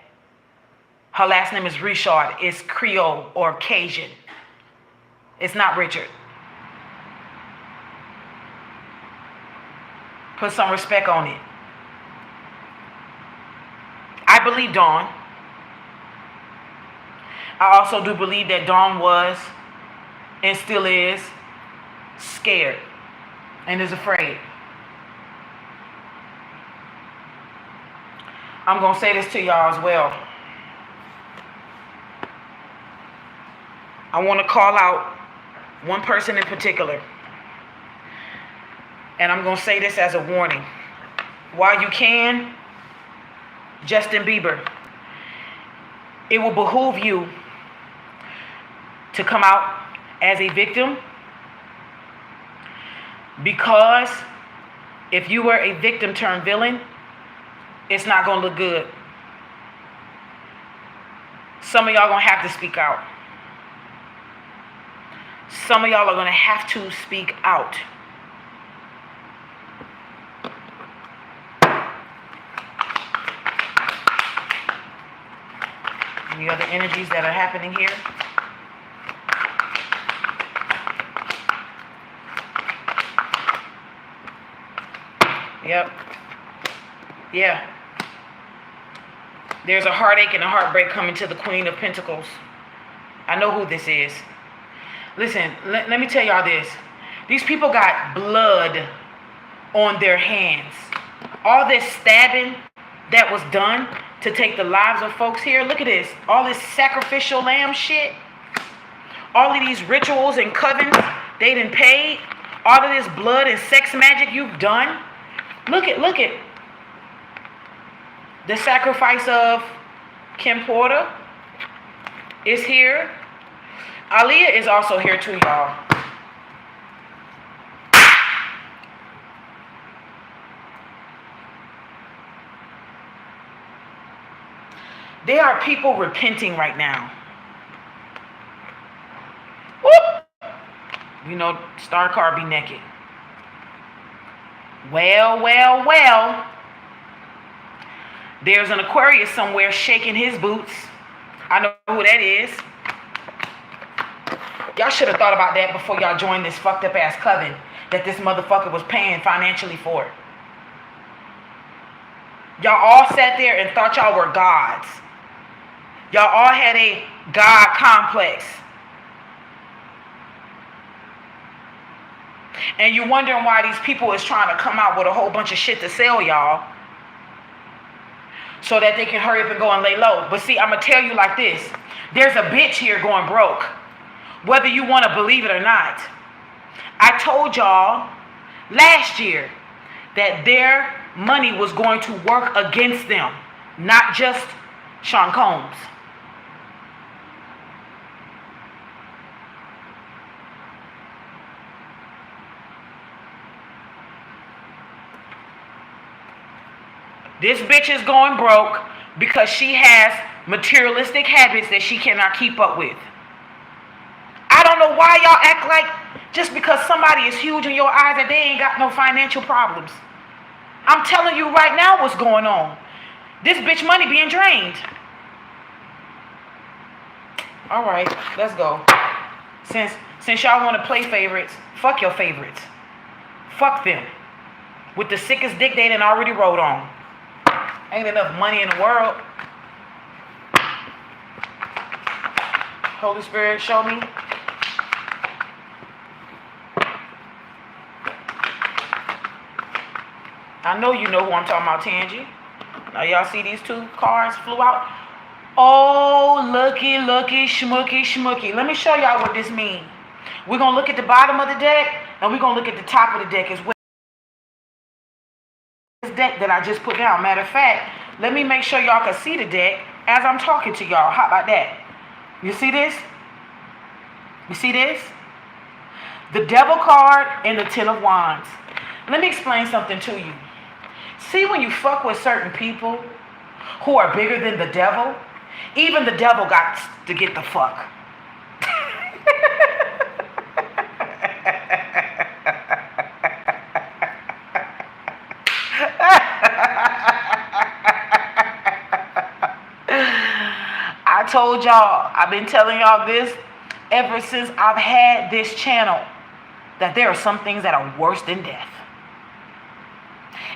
Her last name is Richard. It's Creole or Cajun. It's not Richard. Put some respect on it. I believe Dawn. I also do believe that Dawn was and still is scared and is afraid. I'm going to say this to y'all as well. I want to call out one person in particular. And I'm going to say this as a warning. While you can, Justin Bieber, it will behoove you to come out as a victim, because if you were a victim turned villain, it's not going to look good. Some of y'all going to have to speak out. Some of y'all are going to have to speak out. Any other energies that are happening here? Yep. Yeah. There's a heartache and a heartbreak coming to the Queen of Pentacles. I know who this is. Listen, let me tell y'all this. These people got blood on their hands. All this stabbing that was done to take the lives of folks here. Look at this. All this sacrificial lamb shit. All of these rituals and covens they done paid. All of this blood and sex magic you've done. Look at the sacrifice of Kim Porter is here. Aaliyah is also here too, y'all. There are people repenting right now. Whoop! You know, Star Card be naked. Well. There's an Aquarius somewhere shaking his boots. I know who that is. Y'all should have thought about that before y'all joined this fucked up ass coven that this motherfucker was paying financially for. Y'all all sat there and thought y'all were gods. Y'all all had a God complex. And you're wondering why these people is trying to come out with a whole bunch of shit to sell y'all so that they can hurry up and go and lay low. But see, I'm going to tell you like this. There's a bitch here going broke, whether you want to believe it or not. I told y'all last year that their money was going to work against them, not just Sean Combs. This bitch is going broke because she has materialistic habits that she cannot keep up with. I don't know why y'all act like just because somebody is huge in your eyes that they ain't got no financial problems. I'm telling you right now what's going on. This bitch money being drained. All right, let's go. Since y'all want to play favorites, fuck your favorites. Fuck them. With the sickest dick they done already rode on. Ain't enough money in the world. Holy Spirit, show me. I know you know who I'm talking about, Tangy. Now y'all see these two cards flew out? Oh, looky, schmooky. Let me show y'all what this means. We're going to look at the bottom of the deck, and we're going to look at the top of the deck as well. This deck that I just put down. Matter of fact, let me make sure y'all can see the deck as I'm talking to y'all. How about that? You see this? You see this? The Devil card and the Ten of Wands. Let me explain something to you. See, when you fuck with certain people who are bigger than the devil, even the devil got to get the fuck. I told y'all, I've been telling y'all this ever since I've had this channel, that there are some things that are worse than death.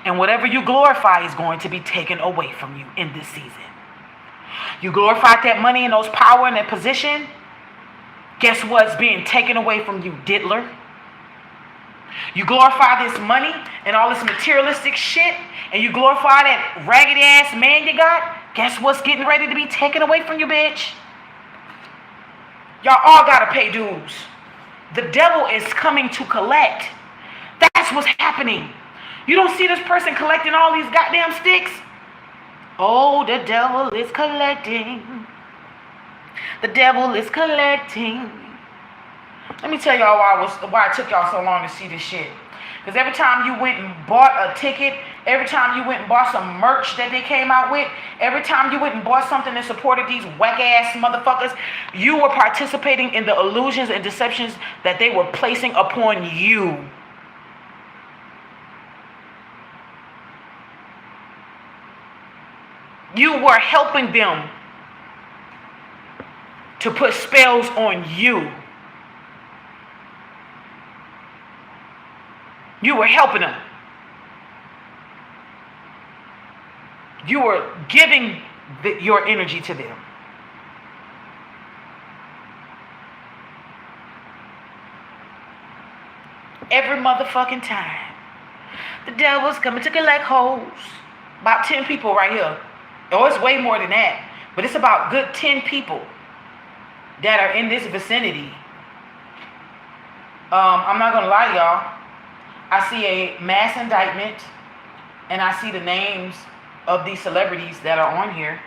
And whatever you glorify is going to be taken away from you in this season. You glorified that money and those power and that position, Guess what's being taken away from you, diddler? You glorify this money and all this materialistic shit, and you glorify that raggedy ass man you got. Guess what's getting ready to be taken away from you, bitch? Y'all all gotta pay dues. The devil is coming to collect. That's what's happening. You don't see this person collecting all these goddamn sticks? Oh, the devil is collecting. The devil is collecting. Let me tell y'all why it took y'all so long to see this shit. Because every time you went and bought a ticket, every time you went and bought some merch that they came out with, every time you went and bought something that supported these whack-ass motherfuckers, you were participating in the illusions and deceptions that they were placing upon you. You were helping them to put spells on you. You were helping them. You were giving your energy to them. Every motherfucking time. The devil's coming to collect hoes. About 10 people right here. Oh, it's way more than that. But it's about good 10 people that are in this vicinity. I'm not going to lie to y'all. I see a mass indictment, and I see the names of these celebrities that are on here,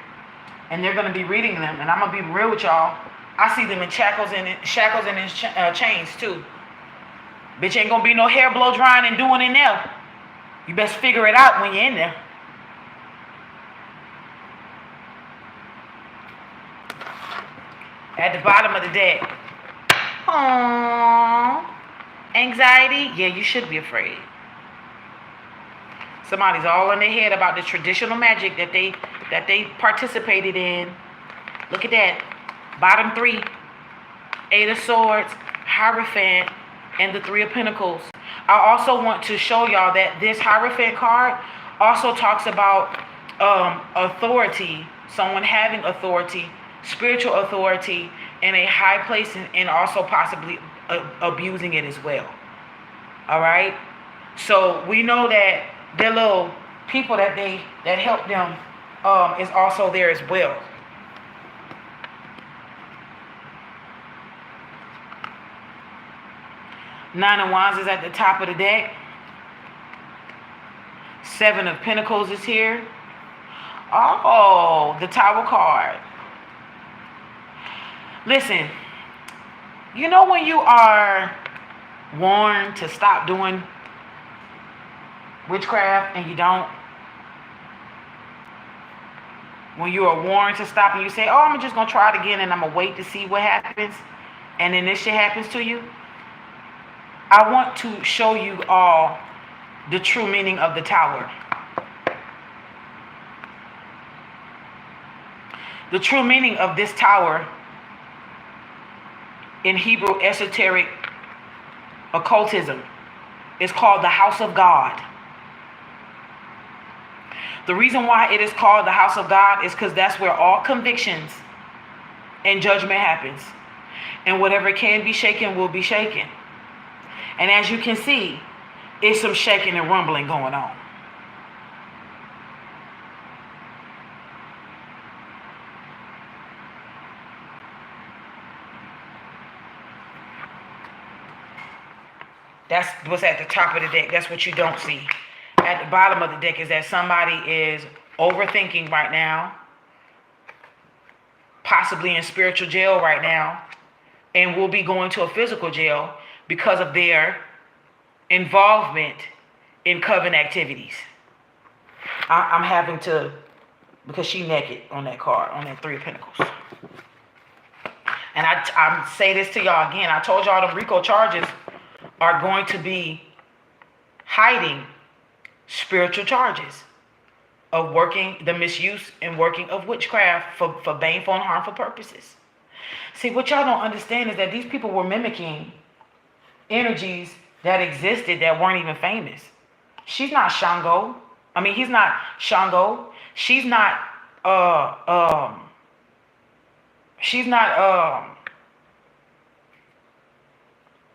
and they're going to be reading them. And I'm going to be real with y'all. I see them in shackles and in chains too. Bitch, ain't going to be no hair blow drying and doing in there. You best figure it out when you're in there. At the bottom of the deck. Aww. Anxiety? Yeah, you should be afraid. Somebody's all in their head about the traditional magic that they participated in. Look at that. Bottom 3. 8 of Swords, Hierophant, and the 3 of Pentacles. I also want to show y'all that this Hierophant card also talks about authority, someone having authority, spiritual authority in a high place, and also possibly abusing it as well. All right. So we know that their little people that help them is also there as well. Nine of Wands is at the top of the deck. 7 of Pentacles is here. Oh, the Tower card. Listen, you know when you are warned to stop doing witchcraft and you don't? When you are warned to stop and you say, oh, I'm just going to try it again and I'm going to wait to see what happens, and then this shit happens to you? I want to show you all the true meaning of the Tower. The true meaning of this Tower in Hebrew esoteric occultism is called the House of God. The reason why it is called the House of God is because that's where all convictions and judgment happens. And whatever can be shaken will be shaken. And as you can see, it's some shaking and rumbling going on. That's what's at the top of the deck. That's what you don't see. At the bottom of the deck is that somebody is overthinking right now, possibly in spiritual jail right now, and will be going to a physical jail because of their involvement in coven activities. I'm having to, because she naked on that card, on that 3 of Pentacles. And I say this to y'all again. I told y'all the RICO charges are going to be hiding spiritual charges of working, the misuse and working of witchcraft for baneful and harmful purposes. See, what y'all don't understand is that these people were mimicking energies that existed that weren't even famous. She's not Shango. I mean, he's not Shango. She's not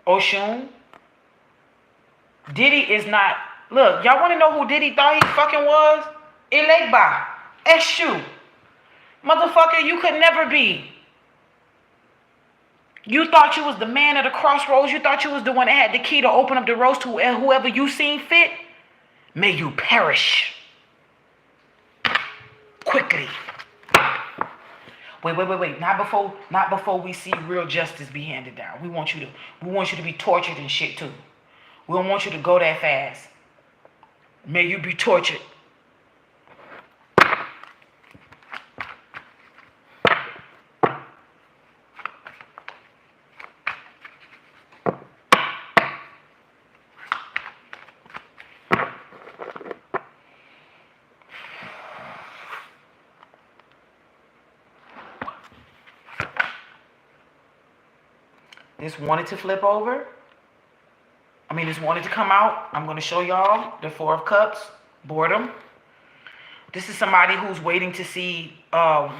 Oshun. Diddy is not. Look, y'all want to know who Diddy thought he fucking was? Elegba. Eshu. Motherfucker, you could never be. You thought you was the man at the crossroads. You thought you was the one that had the key to open up the roads to whoever you seen fit. May you perish. Quickly. Wait. Not before we see real justice be handed down. We want you to be tortured and shit too. We don't want you to go that fast. May you be tortured. This wanted to flip over. This wanted to come out. I'm going to show y'all the Four of Cups, boredom. This is somebody who's waiting to see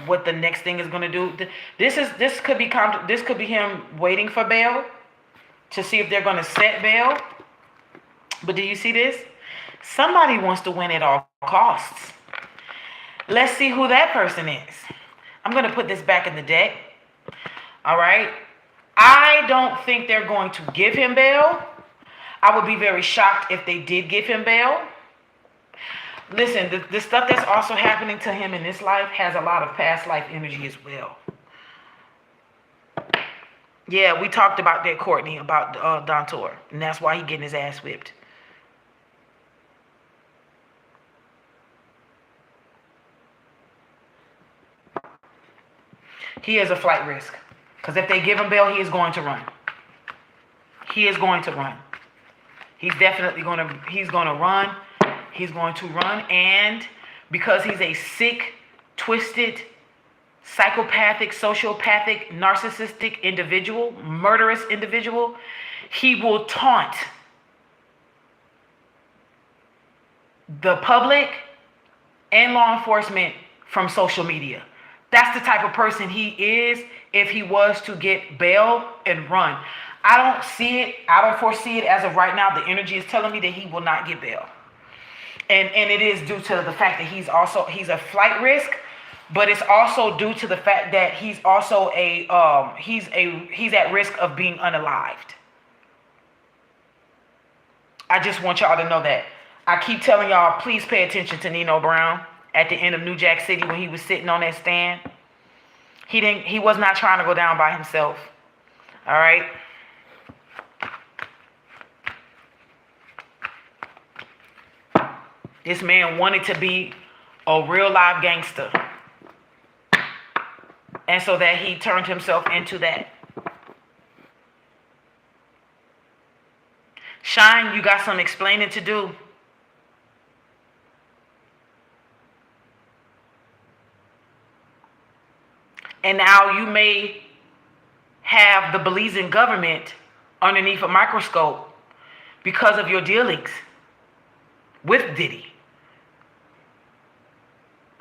what the next thing is going to do. This could be him waiting for bail to see if they're going to set bail. But do you see this? Somebody wants to win at all costs. Let's see who that person is. I'm going to put this back in the deck. All right. I don't think they're going to give him bail. I would be very shocked if they did give him bail. Listen, the stuff that's also happening to him in this life has a lot of past life energy as well. Yeah, we talked about that, Courtney, about Dontor. And that's why he's getting his ass whipped. He is a flight risk. Because if they give him bail, he is going to run. He is going to run. He's definitely going to run. He's going to run. And because he's a sick, twisted, psychopathic, sociopathic, narcissistic individual, murderous individual, he will taunt the public and law enforcement from social media. That's the type of person he is if he was to get bail and run. I don't see it. I don't foresee it as of right now. The energy is telling me that he will not get bail. And it is due to the fact that he's a flight risk, but it's also due to the fact that he's also he's at risk of being unalived. I just want y'all to know that. I keep telling y'all, please pay attention to Nino Brown at the end of New Jack City when he was sitting on that stand. He was not trying to go down by himself. All right? This man wanted to be a real live gangster. And so that he turned himself into that. Shine, you got some explaining to do. And now you may have the Belizean government underneath a microscope because of your dealings with Diddy.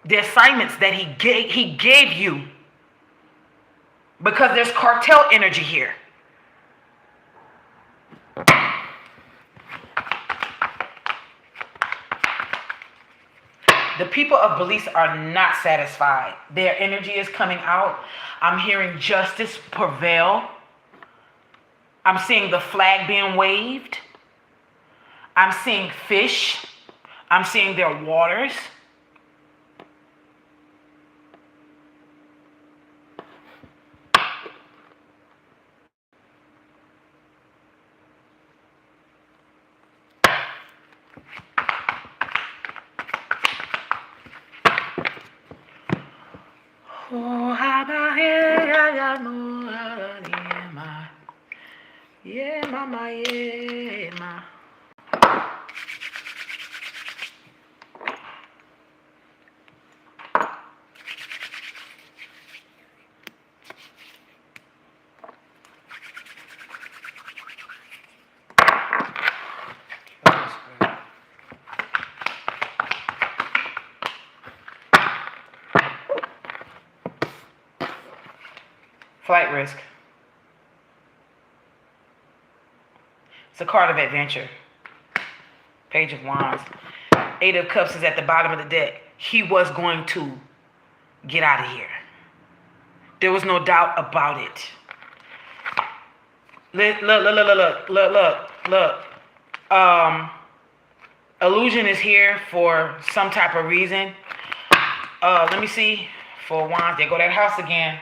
The assignments that he gave you, because there's cartel energy here. The people of Belize are not satisfied. Their energy is coming out. I'm hearing justice prevail. I'm seeing the flag being waved. I'm seeing fish. I'm seeing their waters. Oh, yeah, mama, yeah, ma. Flight risk. It's a card of adventure. Page of Wands. Eight of Cups is at the bottom of the deck. He was going to get out of here. There was no doubt about it. Look. Illusion is here for some type of reason. Let me see. For Wands, there go that house again.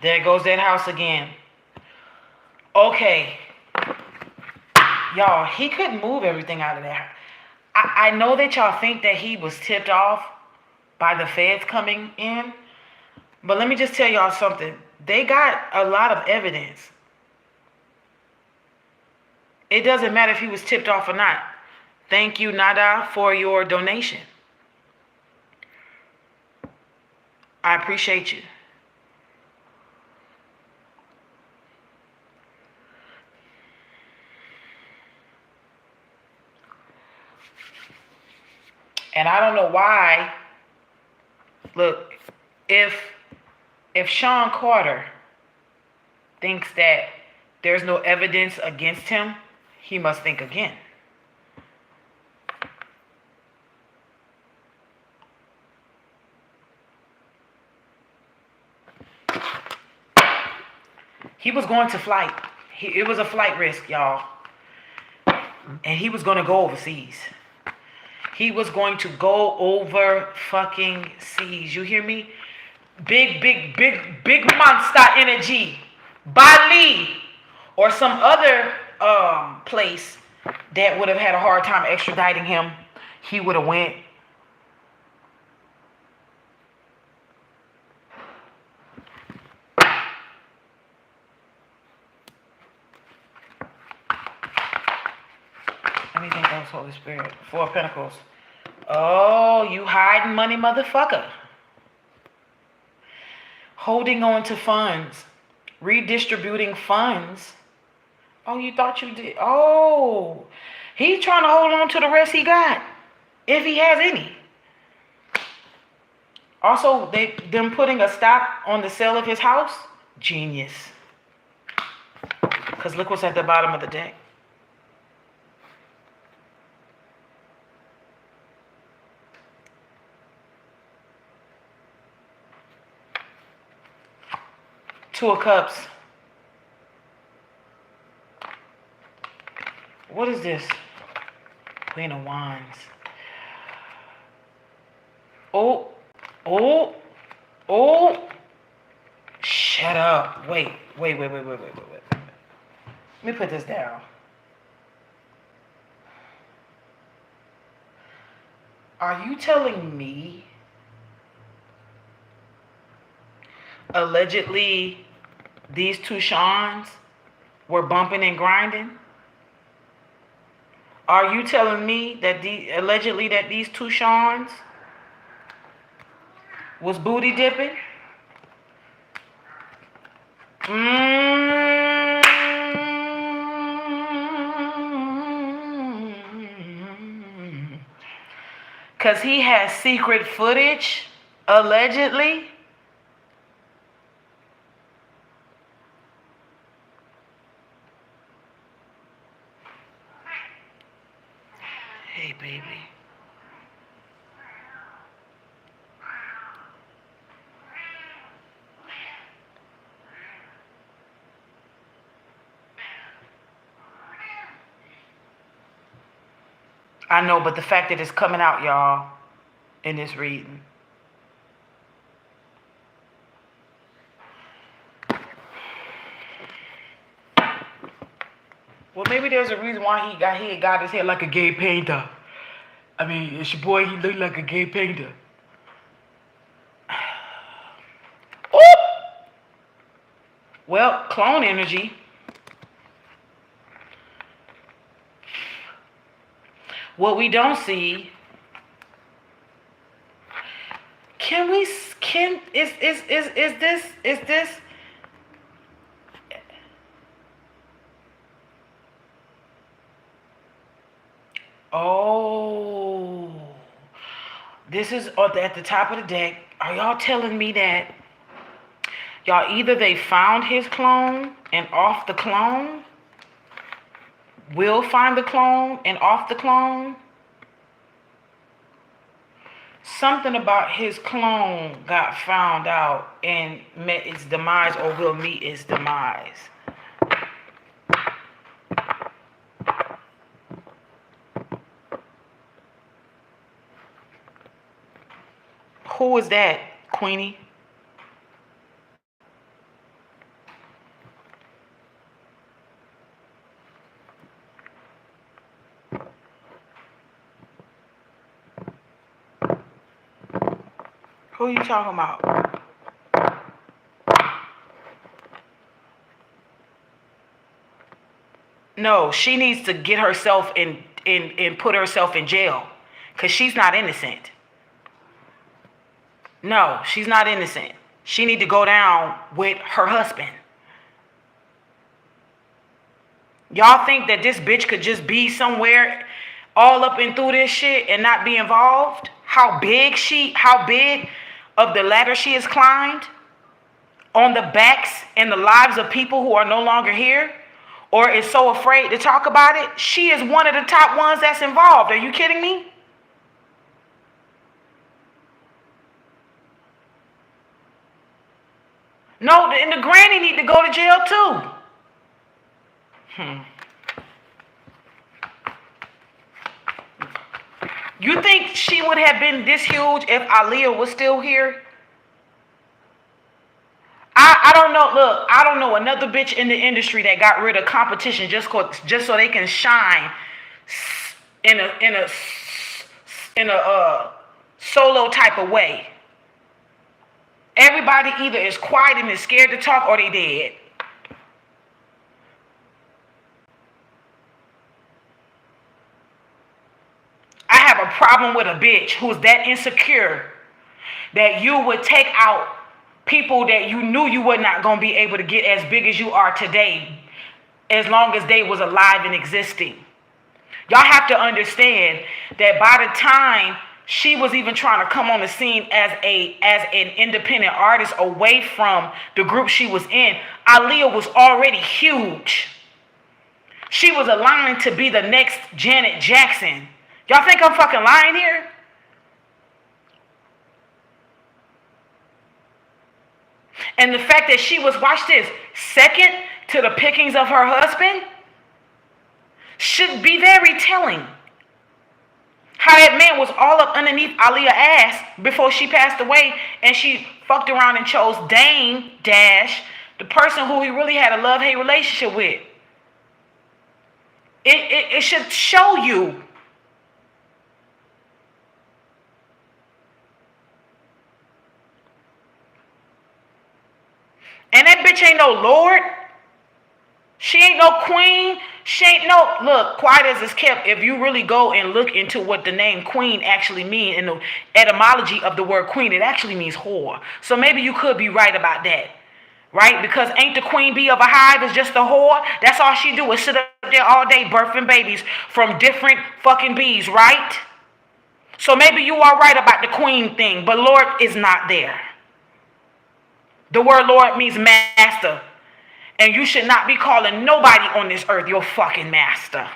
There goes that house again. Okay. Y'all, he couldn't move everything out of there. I know that y'all think that he was tipped off by the feds coming in. But let me just tell y'all something. They got a lot of evidence. It doesn't matter if he was tipped off or not. Thank you, Nada, for your donation. I appreciate you. And I don't know why. Look, if Sean Carter thinks that there's no evidence against him, he must think again. He was going to flight. It was a flight risk, y'all. And he was going to go overseas. He was going to go over fucking seas. You hear me? Big monster energy. Bali or some other place that would have had a hard time extraditing him. He would have went. Anything else, Holy Spirit? Four of Pentacles. Oh, you hiding money, motherfucker. Holding on to funds. Redistributing funds. Oh, you thought you did. Oh, he's trying to hold on to the rest he got. If he has any. Also, them putting a stop on the sale of his house. Genius. Because look what's at the bottom of the deck. Two of Cups. What is this? Queen of Wands. Oh. Shut up. Wait. Let me put this down. Are you telling me allegedly these two Seans were bumping and grinding? Are you telling me that allegedly that these two Seans was booty dipping? Because he has secret footage, allegedly. Hey, baby. I know, but the fact that it's coming out, y'all, in this reading. Well, maybe there's a reason why he got his hair like a gay painter. I mean, it's your boy, he looked like a gay painter. Ooh! Well, clone energy. What we don't see. Is this? Oh, this is at the top of the deck. Are y'all telling me that y'all either they found his clone and off the clone, will find the clone and off the clone. Something about his clone got found out and met its demise or will meet its demise. Who is that, Queenie? Who are you talking about? No, she needs to get herself in put herself in jail. Because she's not innocent. No, she's not innocent. She need to go down with her husband. Y'all think that this bitch could just be somewhere all up and through this shit and not be involved? How big of the ladder she has climbed on the backs and the lives of people who are no longer here or is so afraid to talk about it? She is one of the top ones that's involved. Are you kidding me? No, and the granny need to go to jail too. You think she would have been this huge if Aaliyah was still here? I don't know. Look, I don't know another bitch in the industry that got rid of competition just so they can shine in a solo type of way. Everybody either is quiet and is scared to talk or they dead. I have a problem with a bitch who's that insecure that you would take out people that you knew you were not going to be able to get as big as you are today as long as they was alive and existing. Y'all have to understand that by the time she was even trying to come on the scene as an independent artist away from the group she was in, Aaliyah was already huge. She was aligned to be the next Janet Jackson. Y'all think I'm fucking lying here? And the fact that she was, watch this, second to the pickings of her husband should be very telling. How that man was all up underneath Aaliyah's ass before she passed away and she fucked around and chose Dame Dash, the person who he really had a love-hate relationship with. It should show you. And that bitch ain't no lord. She ain't no queen. She ain't no, look, quiet as it's kept, if you really go and look into what the name queen actually means in the etymology of the word queen, it actually means whore. So maybe you could be right about that. Right? Because ain't the queen bee of a hive is just a whore? That's all she do is sit up there all day birthing babies from different fucking bees, right? So maybe you are right about the queen thing, but Lord is not there. The word Lord means master. And you should not be calling nobody on this earth your fucking master.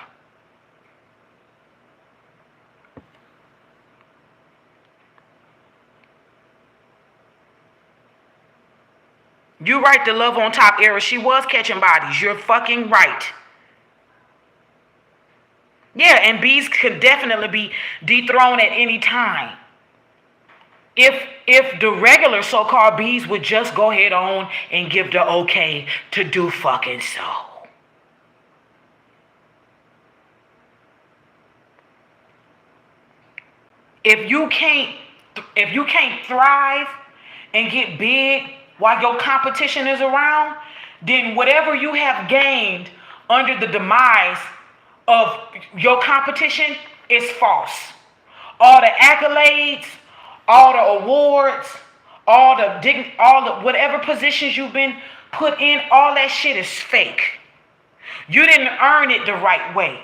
You right, the Love on Top era, she was catching bodies. You're fucking right. Yeah, and bees could definitely be dethroned at any time. If the regular so-called bees would just go ahead on and give the okay to do fucking so. If you can't thrive and get big while your competition is around, then whatever you have gained under the demise of your competition is false. All the accolades, all the awards, all the whatever positions you've been put in, all that shit is fake. You didn't earn it the right way.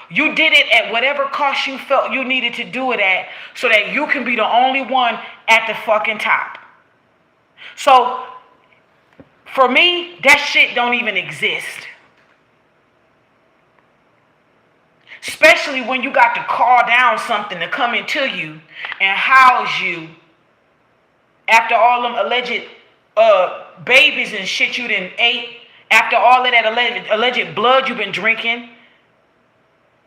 You did it at whatever cost you felt you needed to do it at so that you can be the only one at the fucking top. So, for me, that shit don't even exist. Especially when you got to call down something to come into you and house you after all them alleged babies and shit you done ate, after all of that alleged blood you've been drinking,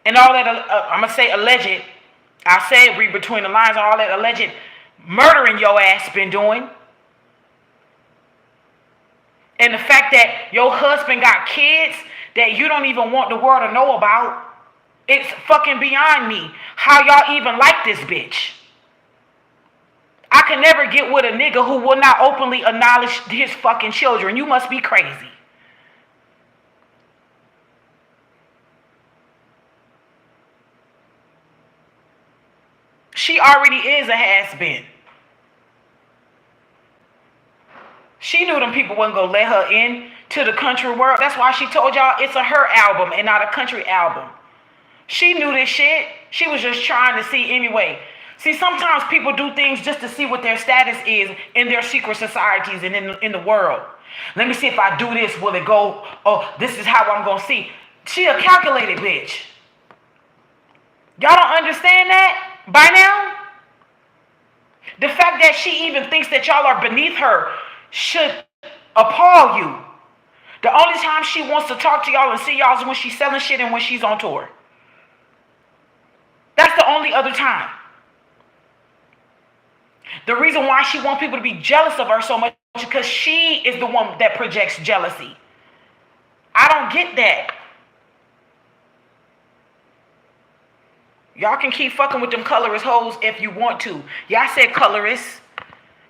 and all that, I'm going to say alleged, I'll say it, read between the lines, all that alleged murdering your ass been doing. And the fact that your husband got kids that you don't even want the world to know about. It's fucking beyond me how y'all even like this bitch. I can never get with a nigga who will not openly acknowledge his fucking children. You must be crazy. She already is a has-been. She knew them people wasn't gonna let her in to the country world. That's why she told y'all it's a her album and not a country album. She knew this shit. She was just trying to see anyway. See, sometimes people do things just to see what their status is in their secret societies and in the world. Let me see if I do this, will it go? Oh, this is how I'm gonna see. She a calculated bitch. Y'all don't understand that by now? The fact that she even thinks that y'all are beneath her should appall you. The only time she wants to talk to y'all and see y'all is when she's selling shit and when she's on tour. That's the only other time. The reason why she wants people to be jealous of her so much is because she is the one that projects jealousy. I don't get that. Y'all can keep fucking with them colorist hoes if you want to. Yeah, I said colorist.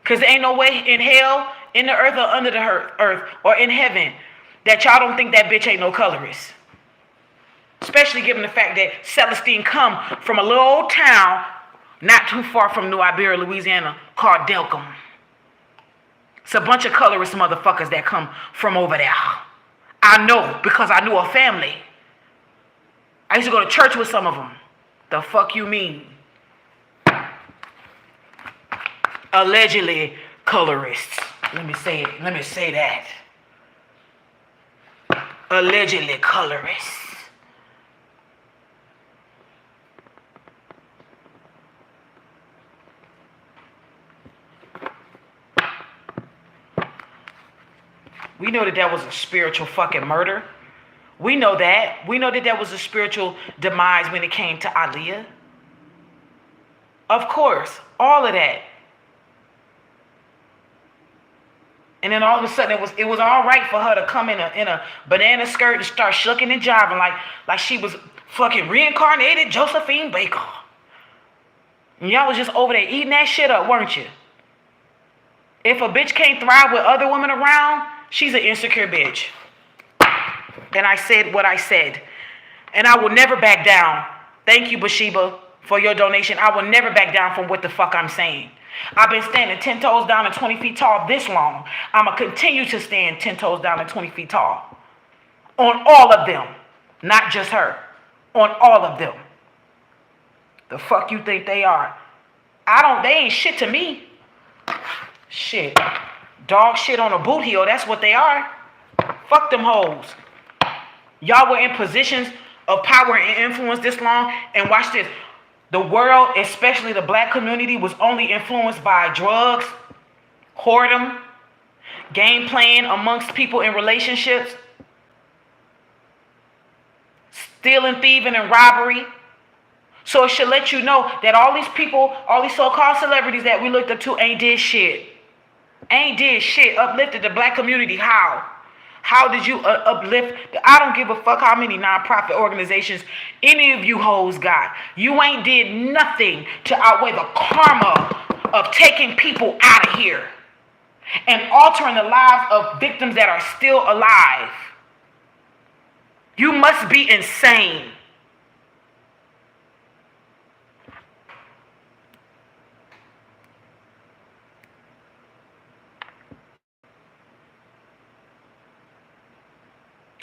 Because there ain't no way in hell, in the earth, or under the earth, or in heaven, that y'all don't think that bitch ain't no colorist. Especially given the fact that Celestine come from a little old town not too far from New Iberia, Louisiana, called Delcom. It's a bunch of colorist motherfuckers that come from over there. I know because I knew a family. I used to go to church with some of them. The fuck you mean? Allegedly colorists. Let me say it. Let me say that. Allegedly colorists. We know that that was a spiritual fucking murder. We know that. We know that that was a spiritual demise when it came to Aaliyah. Of course, all of that. And then all of a sudden it was all right for her to come in a banana skirt and start shucking and jiving like she was fucking reincarnated Josephine Baker. And y'all was just over there eating that shit up, weren't you? If a bitch can't thrive with other women around, she's an insecure bitch. And I said what I said. And I will never back down. Thank you, Bathsheba, for your donation. I will never back down from what the fuck I'm saying. I've been standing 10 toes down and 20 feet tall this long. I'm going to continue to stand 10 toes down and 20 feet tall. On all of them. Not just her. On all of them. The fuck you think they are? They ain't shit to me. Shit. Dog shit on a boot heel. That's what they are. Fuck them hoes. Y'all were in positions of power and influence this long. And watch this. The world, especially the black community, was only influenced by drugs, whoredom, game playing amongst people in relationships, stealing, thieving, and robbery. So it should let you know that all these people, all these so-called celebrities that we looked up to ain't did shit. Ain't did shit. Uplifted the black community. How? How did you uplift? I don't give a fuck how many nonprofit organizations any of you hoes got. You ain't did nothing to outweigh the karma of taking people out of here and altering the lives of victims that are still alive. You must be insane.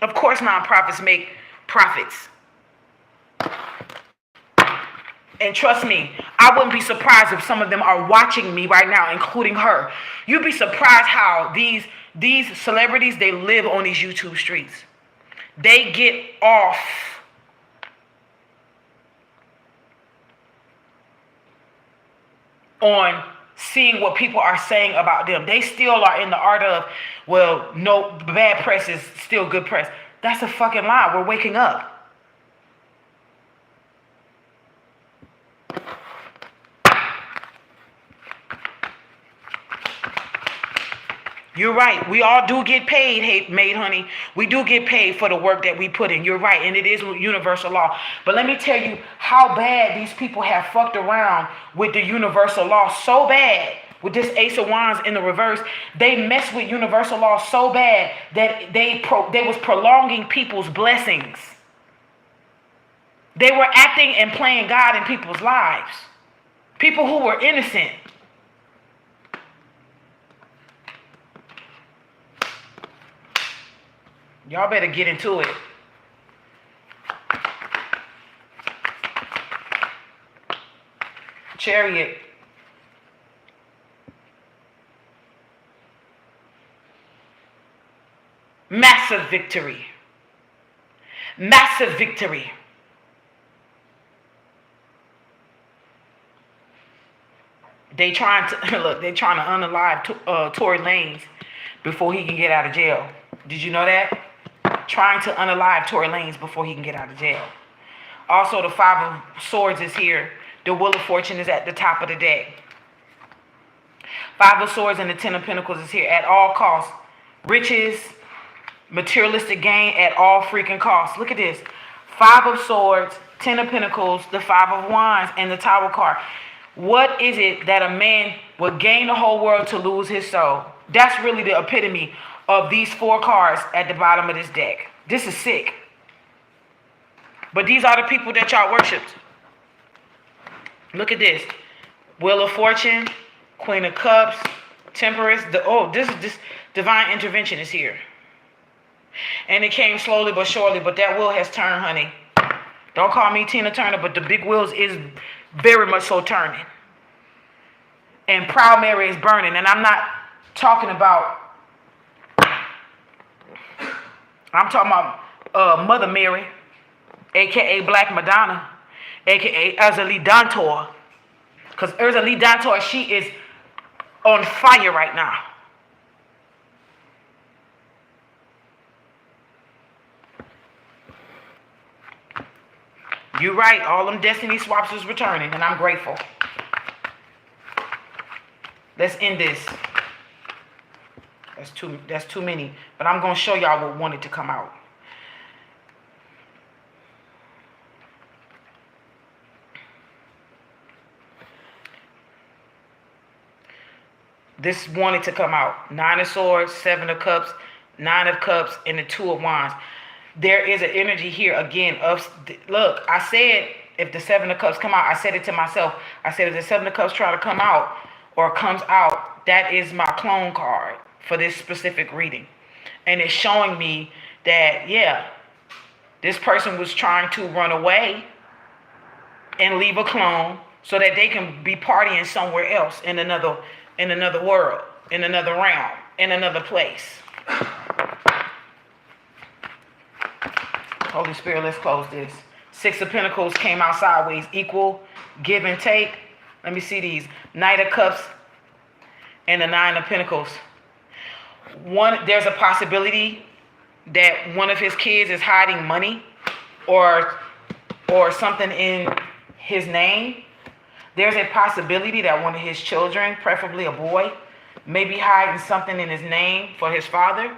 Of course, nonprofits make profits. And trust me, I wouldn't be surprised if some of them are watching me right now, including her. You'd be surprised how these celebrities, they live on these YouTube streets. They get off on seeing what people are saying about them. They still are in the art of, well, no, bad press is still good press. That's a fucking lie. We're waking up. You're right. We all do get paid, hey, maid honey. We do get paid for the work that we put in. You're right. And it is universal law. But let me tell you how bad these people have fucked around with the universal law so bad. With this Ace of Wands in the reverse, they messed with universal law so bad that they was prolonging people's blessings. They were acting and playing God in people's lives. People who were innocent. Y'all better get into it. Chariot. Massive victory. Massive victory. They trying to look. They trying to unalive Tory Lanez before he can get out of jail. Did you know that? Trying to unalive Tory Lanez before he can get out of jail. Also, the Five of Swords is here. The Wheel of Fortune is at the top of the deck. Five of Swords and the Ten of Pentacles is here at all costs. Riches, materialistic gain at all freaking costs. Look at this. Five of Swords, Ten of Pentacles, the Five of Wands, and the Tower card. What is it that a man would gain the whole world to lose his soul? That's really the epitome of these four cards at the bottom of this deck. This is sick. But these are the people that y'all worshipped. Look at this. Wheel of Fortune, Queen of Cups, Temperance. This divine intervention is here. And it came slowly but surely, but that wheel has turned, honey. Don't call me Tina Turner, but the big wheels is very much so turning. And Proud Mary is burning. And I'm not talking about, I'm talking about Mother Mary, a.k.a. Black Madonna, a.k.a. Ursa Dantor. Because Ursa Dantor, she is on fire right now. You're right. All them destiny swaps is returning, and I'm grateful. Let's end this. That's too many. But I'm going to show y'all what wanted to come out. This wanted to come out. Nine of Swords, Seven of Cups, Nine of Cups, and the Two of Wands. There is an energy here again of, look, I said if the Seven of Cups come out, I said it to myself. I said if the Seven of Cups try to come out or comes out, that is my clone card for this specific reading. And it's showing me that, yeah, this person was trying to run away and leave a clone so that they can be partying somewhere else in another world, in another realm, in another place. Holy Spirit, let's close this. Six of Pentacles came out sideways. Equal, give and take. Let me see these. Knight of Cups and the Nine of Pentacles. There's a possibility that one of his kids is hiding money or something in his name. There's a possibility that one of his children, preferably a boy, may be hiding something in his name for his father.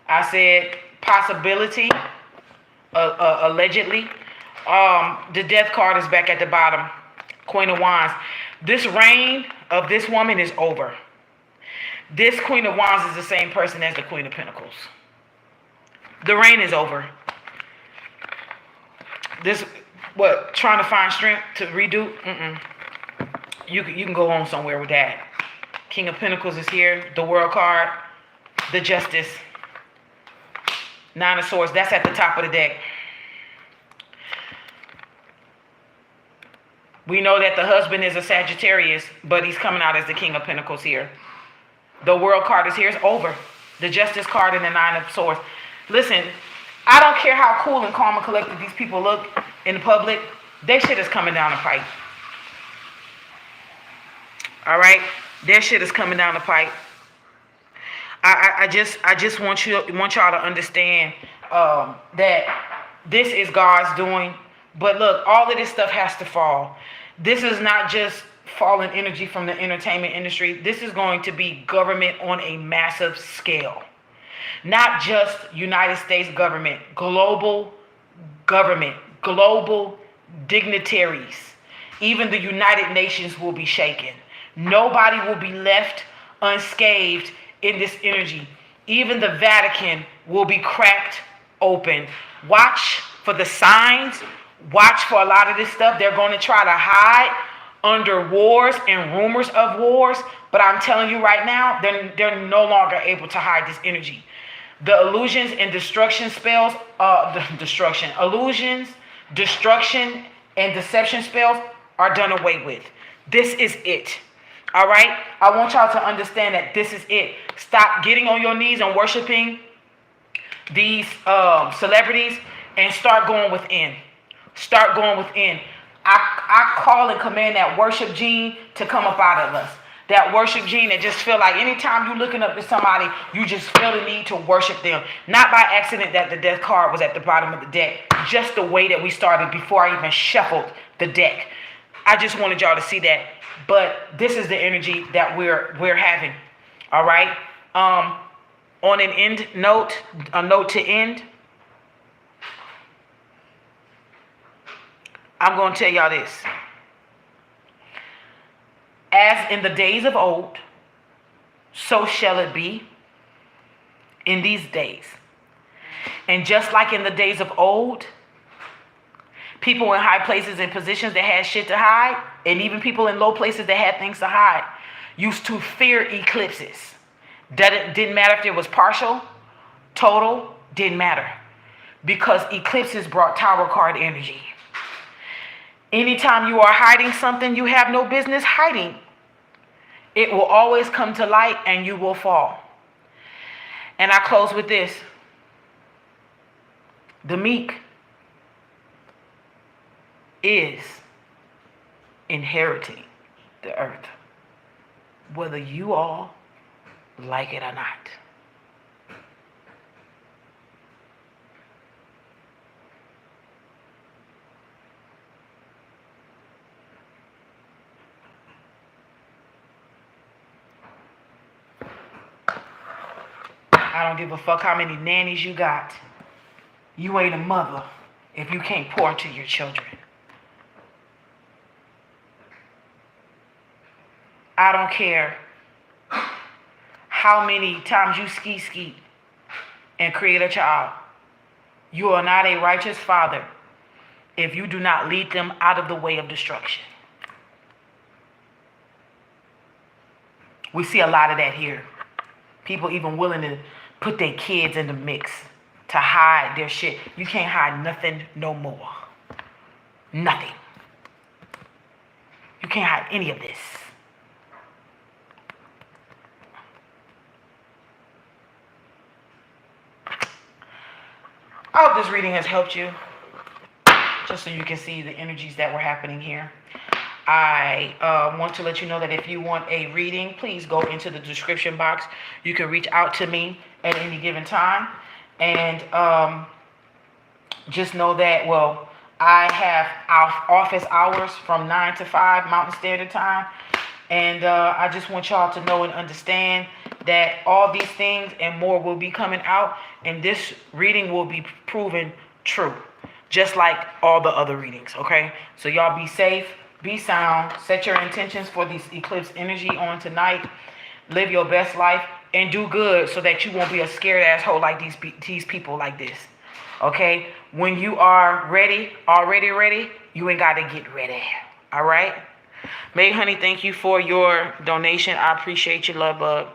I said possibility, allegedly. The Death card is back at the bottom. Queen of Wands. This reign of this woman is over. This Queen of Wands is the same person as the Queen of Pentacles. The reign is over. This, what, trying to find strength to redo? You can go on somewhere with that. King of Pentacles is here. The World card. The Justice. Nine of Swords. That's at the top of the deck. We know that the husband is a Sagittarius, but he's coming out as the King of Pentacles here. The World card is here. It's over. The Justice card and the Nine of Swords. Listen, I don't care how cool and calm and collected these people look in the public. Their shit is coming down the pipe. All right, their shit is coming down the pipe. I just want y'all to understand that this is God's doing. But look, all of this stuff has to fall. This is not just fallen energy from the entertainment industry. This is going to be government on a massive scale. Not just United States government, government, global dignitaries. Even the United Nations will be shaken. Nobody will be left unscathed in this energy. Even the Vatican will be cracked open. Watch for the signs. Watch for a lot of this stuff. They're going to try to hide under wars and rumors of wars. But I'm telling you right now, they're no longer able to hide this energy. The illusions and destruction spells, illusions, destruction, and deception spells are done away with. This is it. All right? I want y'all to understand that this is it. Stop getting on your knees and worshiping these celebrities and start going within. Start going within. I call and command that worship gene to come up out of us. That worship gene that just feel like anytime you're looking up to somebody, you just feel the need to worship them. Not by accident that the death card was at the bottom of the deck. Just the way that we started before I even shuffled the deck. I just wanted y'all to see that. But this is the energy that we're having. All right. On an end note, a note to end. I'm going to tell y'all this. As in the days of old, so shall it be in these days. And just like in the days of old, people in high places and positions that had shit to hide, and even people in low places that had things to hide, used to fear eclipses. That it didn't matter if it was partial, total, didn't matter. Because eclipses brought tower card energy. Anytime you are hiding something you have no business hiding, it will always come to light and you will fall. And I close with this. The meek is inheriting the earth, whether you all like it or not. I don't give a fuck how many nannies you got. You ain't a mother if you can't pour into your children. I don't care how many times you ski and create a child. You are not a righteous father if you do not lead them out of the way of destruction. We see a lot of that here. People even willing to put their kids in the mix to hide their shit. You can't hide nothing no more. Nothing. You can't hide any of this. I hope this reading has helped you. Just so you can see the energies that were happening here. I want to let you know that if you want a reading, please go into the description box. You can reach out to me at any given time. And just know that, well, I have office hours from 9 to 5 Mountain Standard Time. And I just want y'all to know and understand that all these things and more will be coming out. And this reading will be proven true. Just like all the other readings, okay? So y'all be safe. Be sound. Set your intentions for this eclipse energy on tonight. Live your best life and do good so that you won't be a scared asshole like these people like this. Okay? When you are ready, already ready, you ain't got to get ready. All right? May Honey, thank you for your donation. I appreciate you, love bug.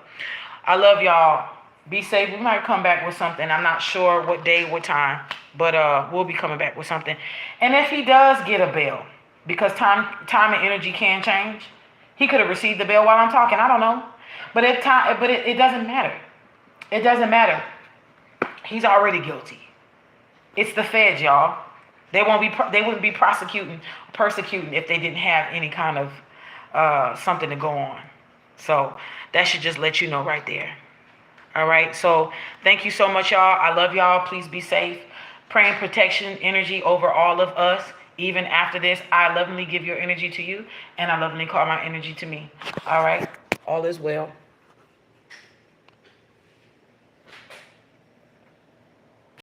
I love y'all. Be safe. We might come back with something. I'm not sure what day, what time, but we'll be coming back with something. And if he does get a bail, because time and energy can change. He could have received the bail while I'm talking. I don't know. But it doesn't matter. It doesn't matter. He's already guilty. It's the feds, y'all. They wouldn't be persecuting if they didn't have any kind of something to go on. So that should just let you know right there. All right. So thank you so much, y'all. I love y'all. Please be safe. Praying protection energy over all of us. Even after this, I lovingly give your energy to you, and I lovingly call my energy to me. All right. All is well.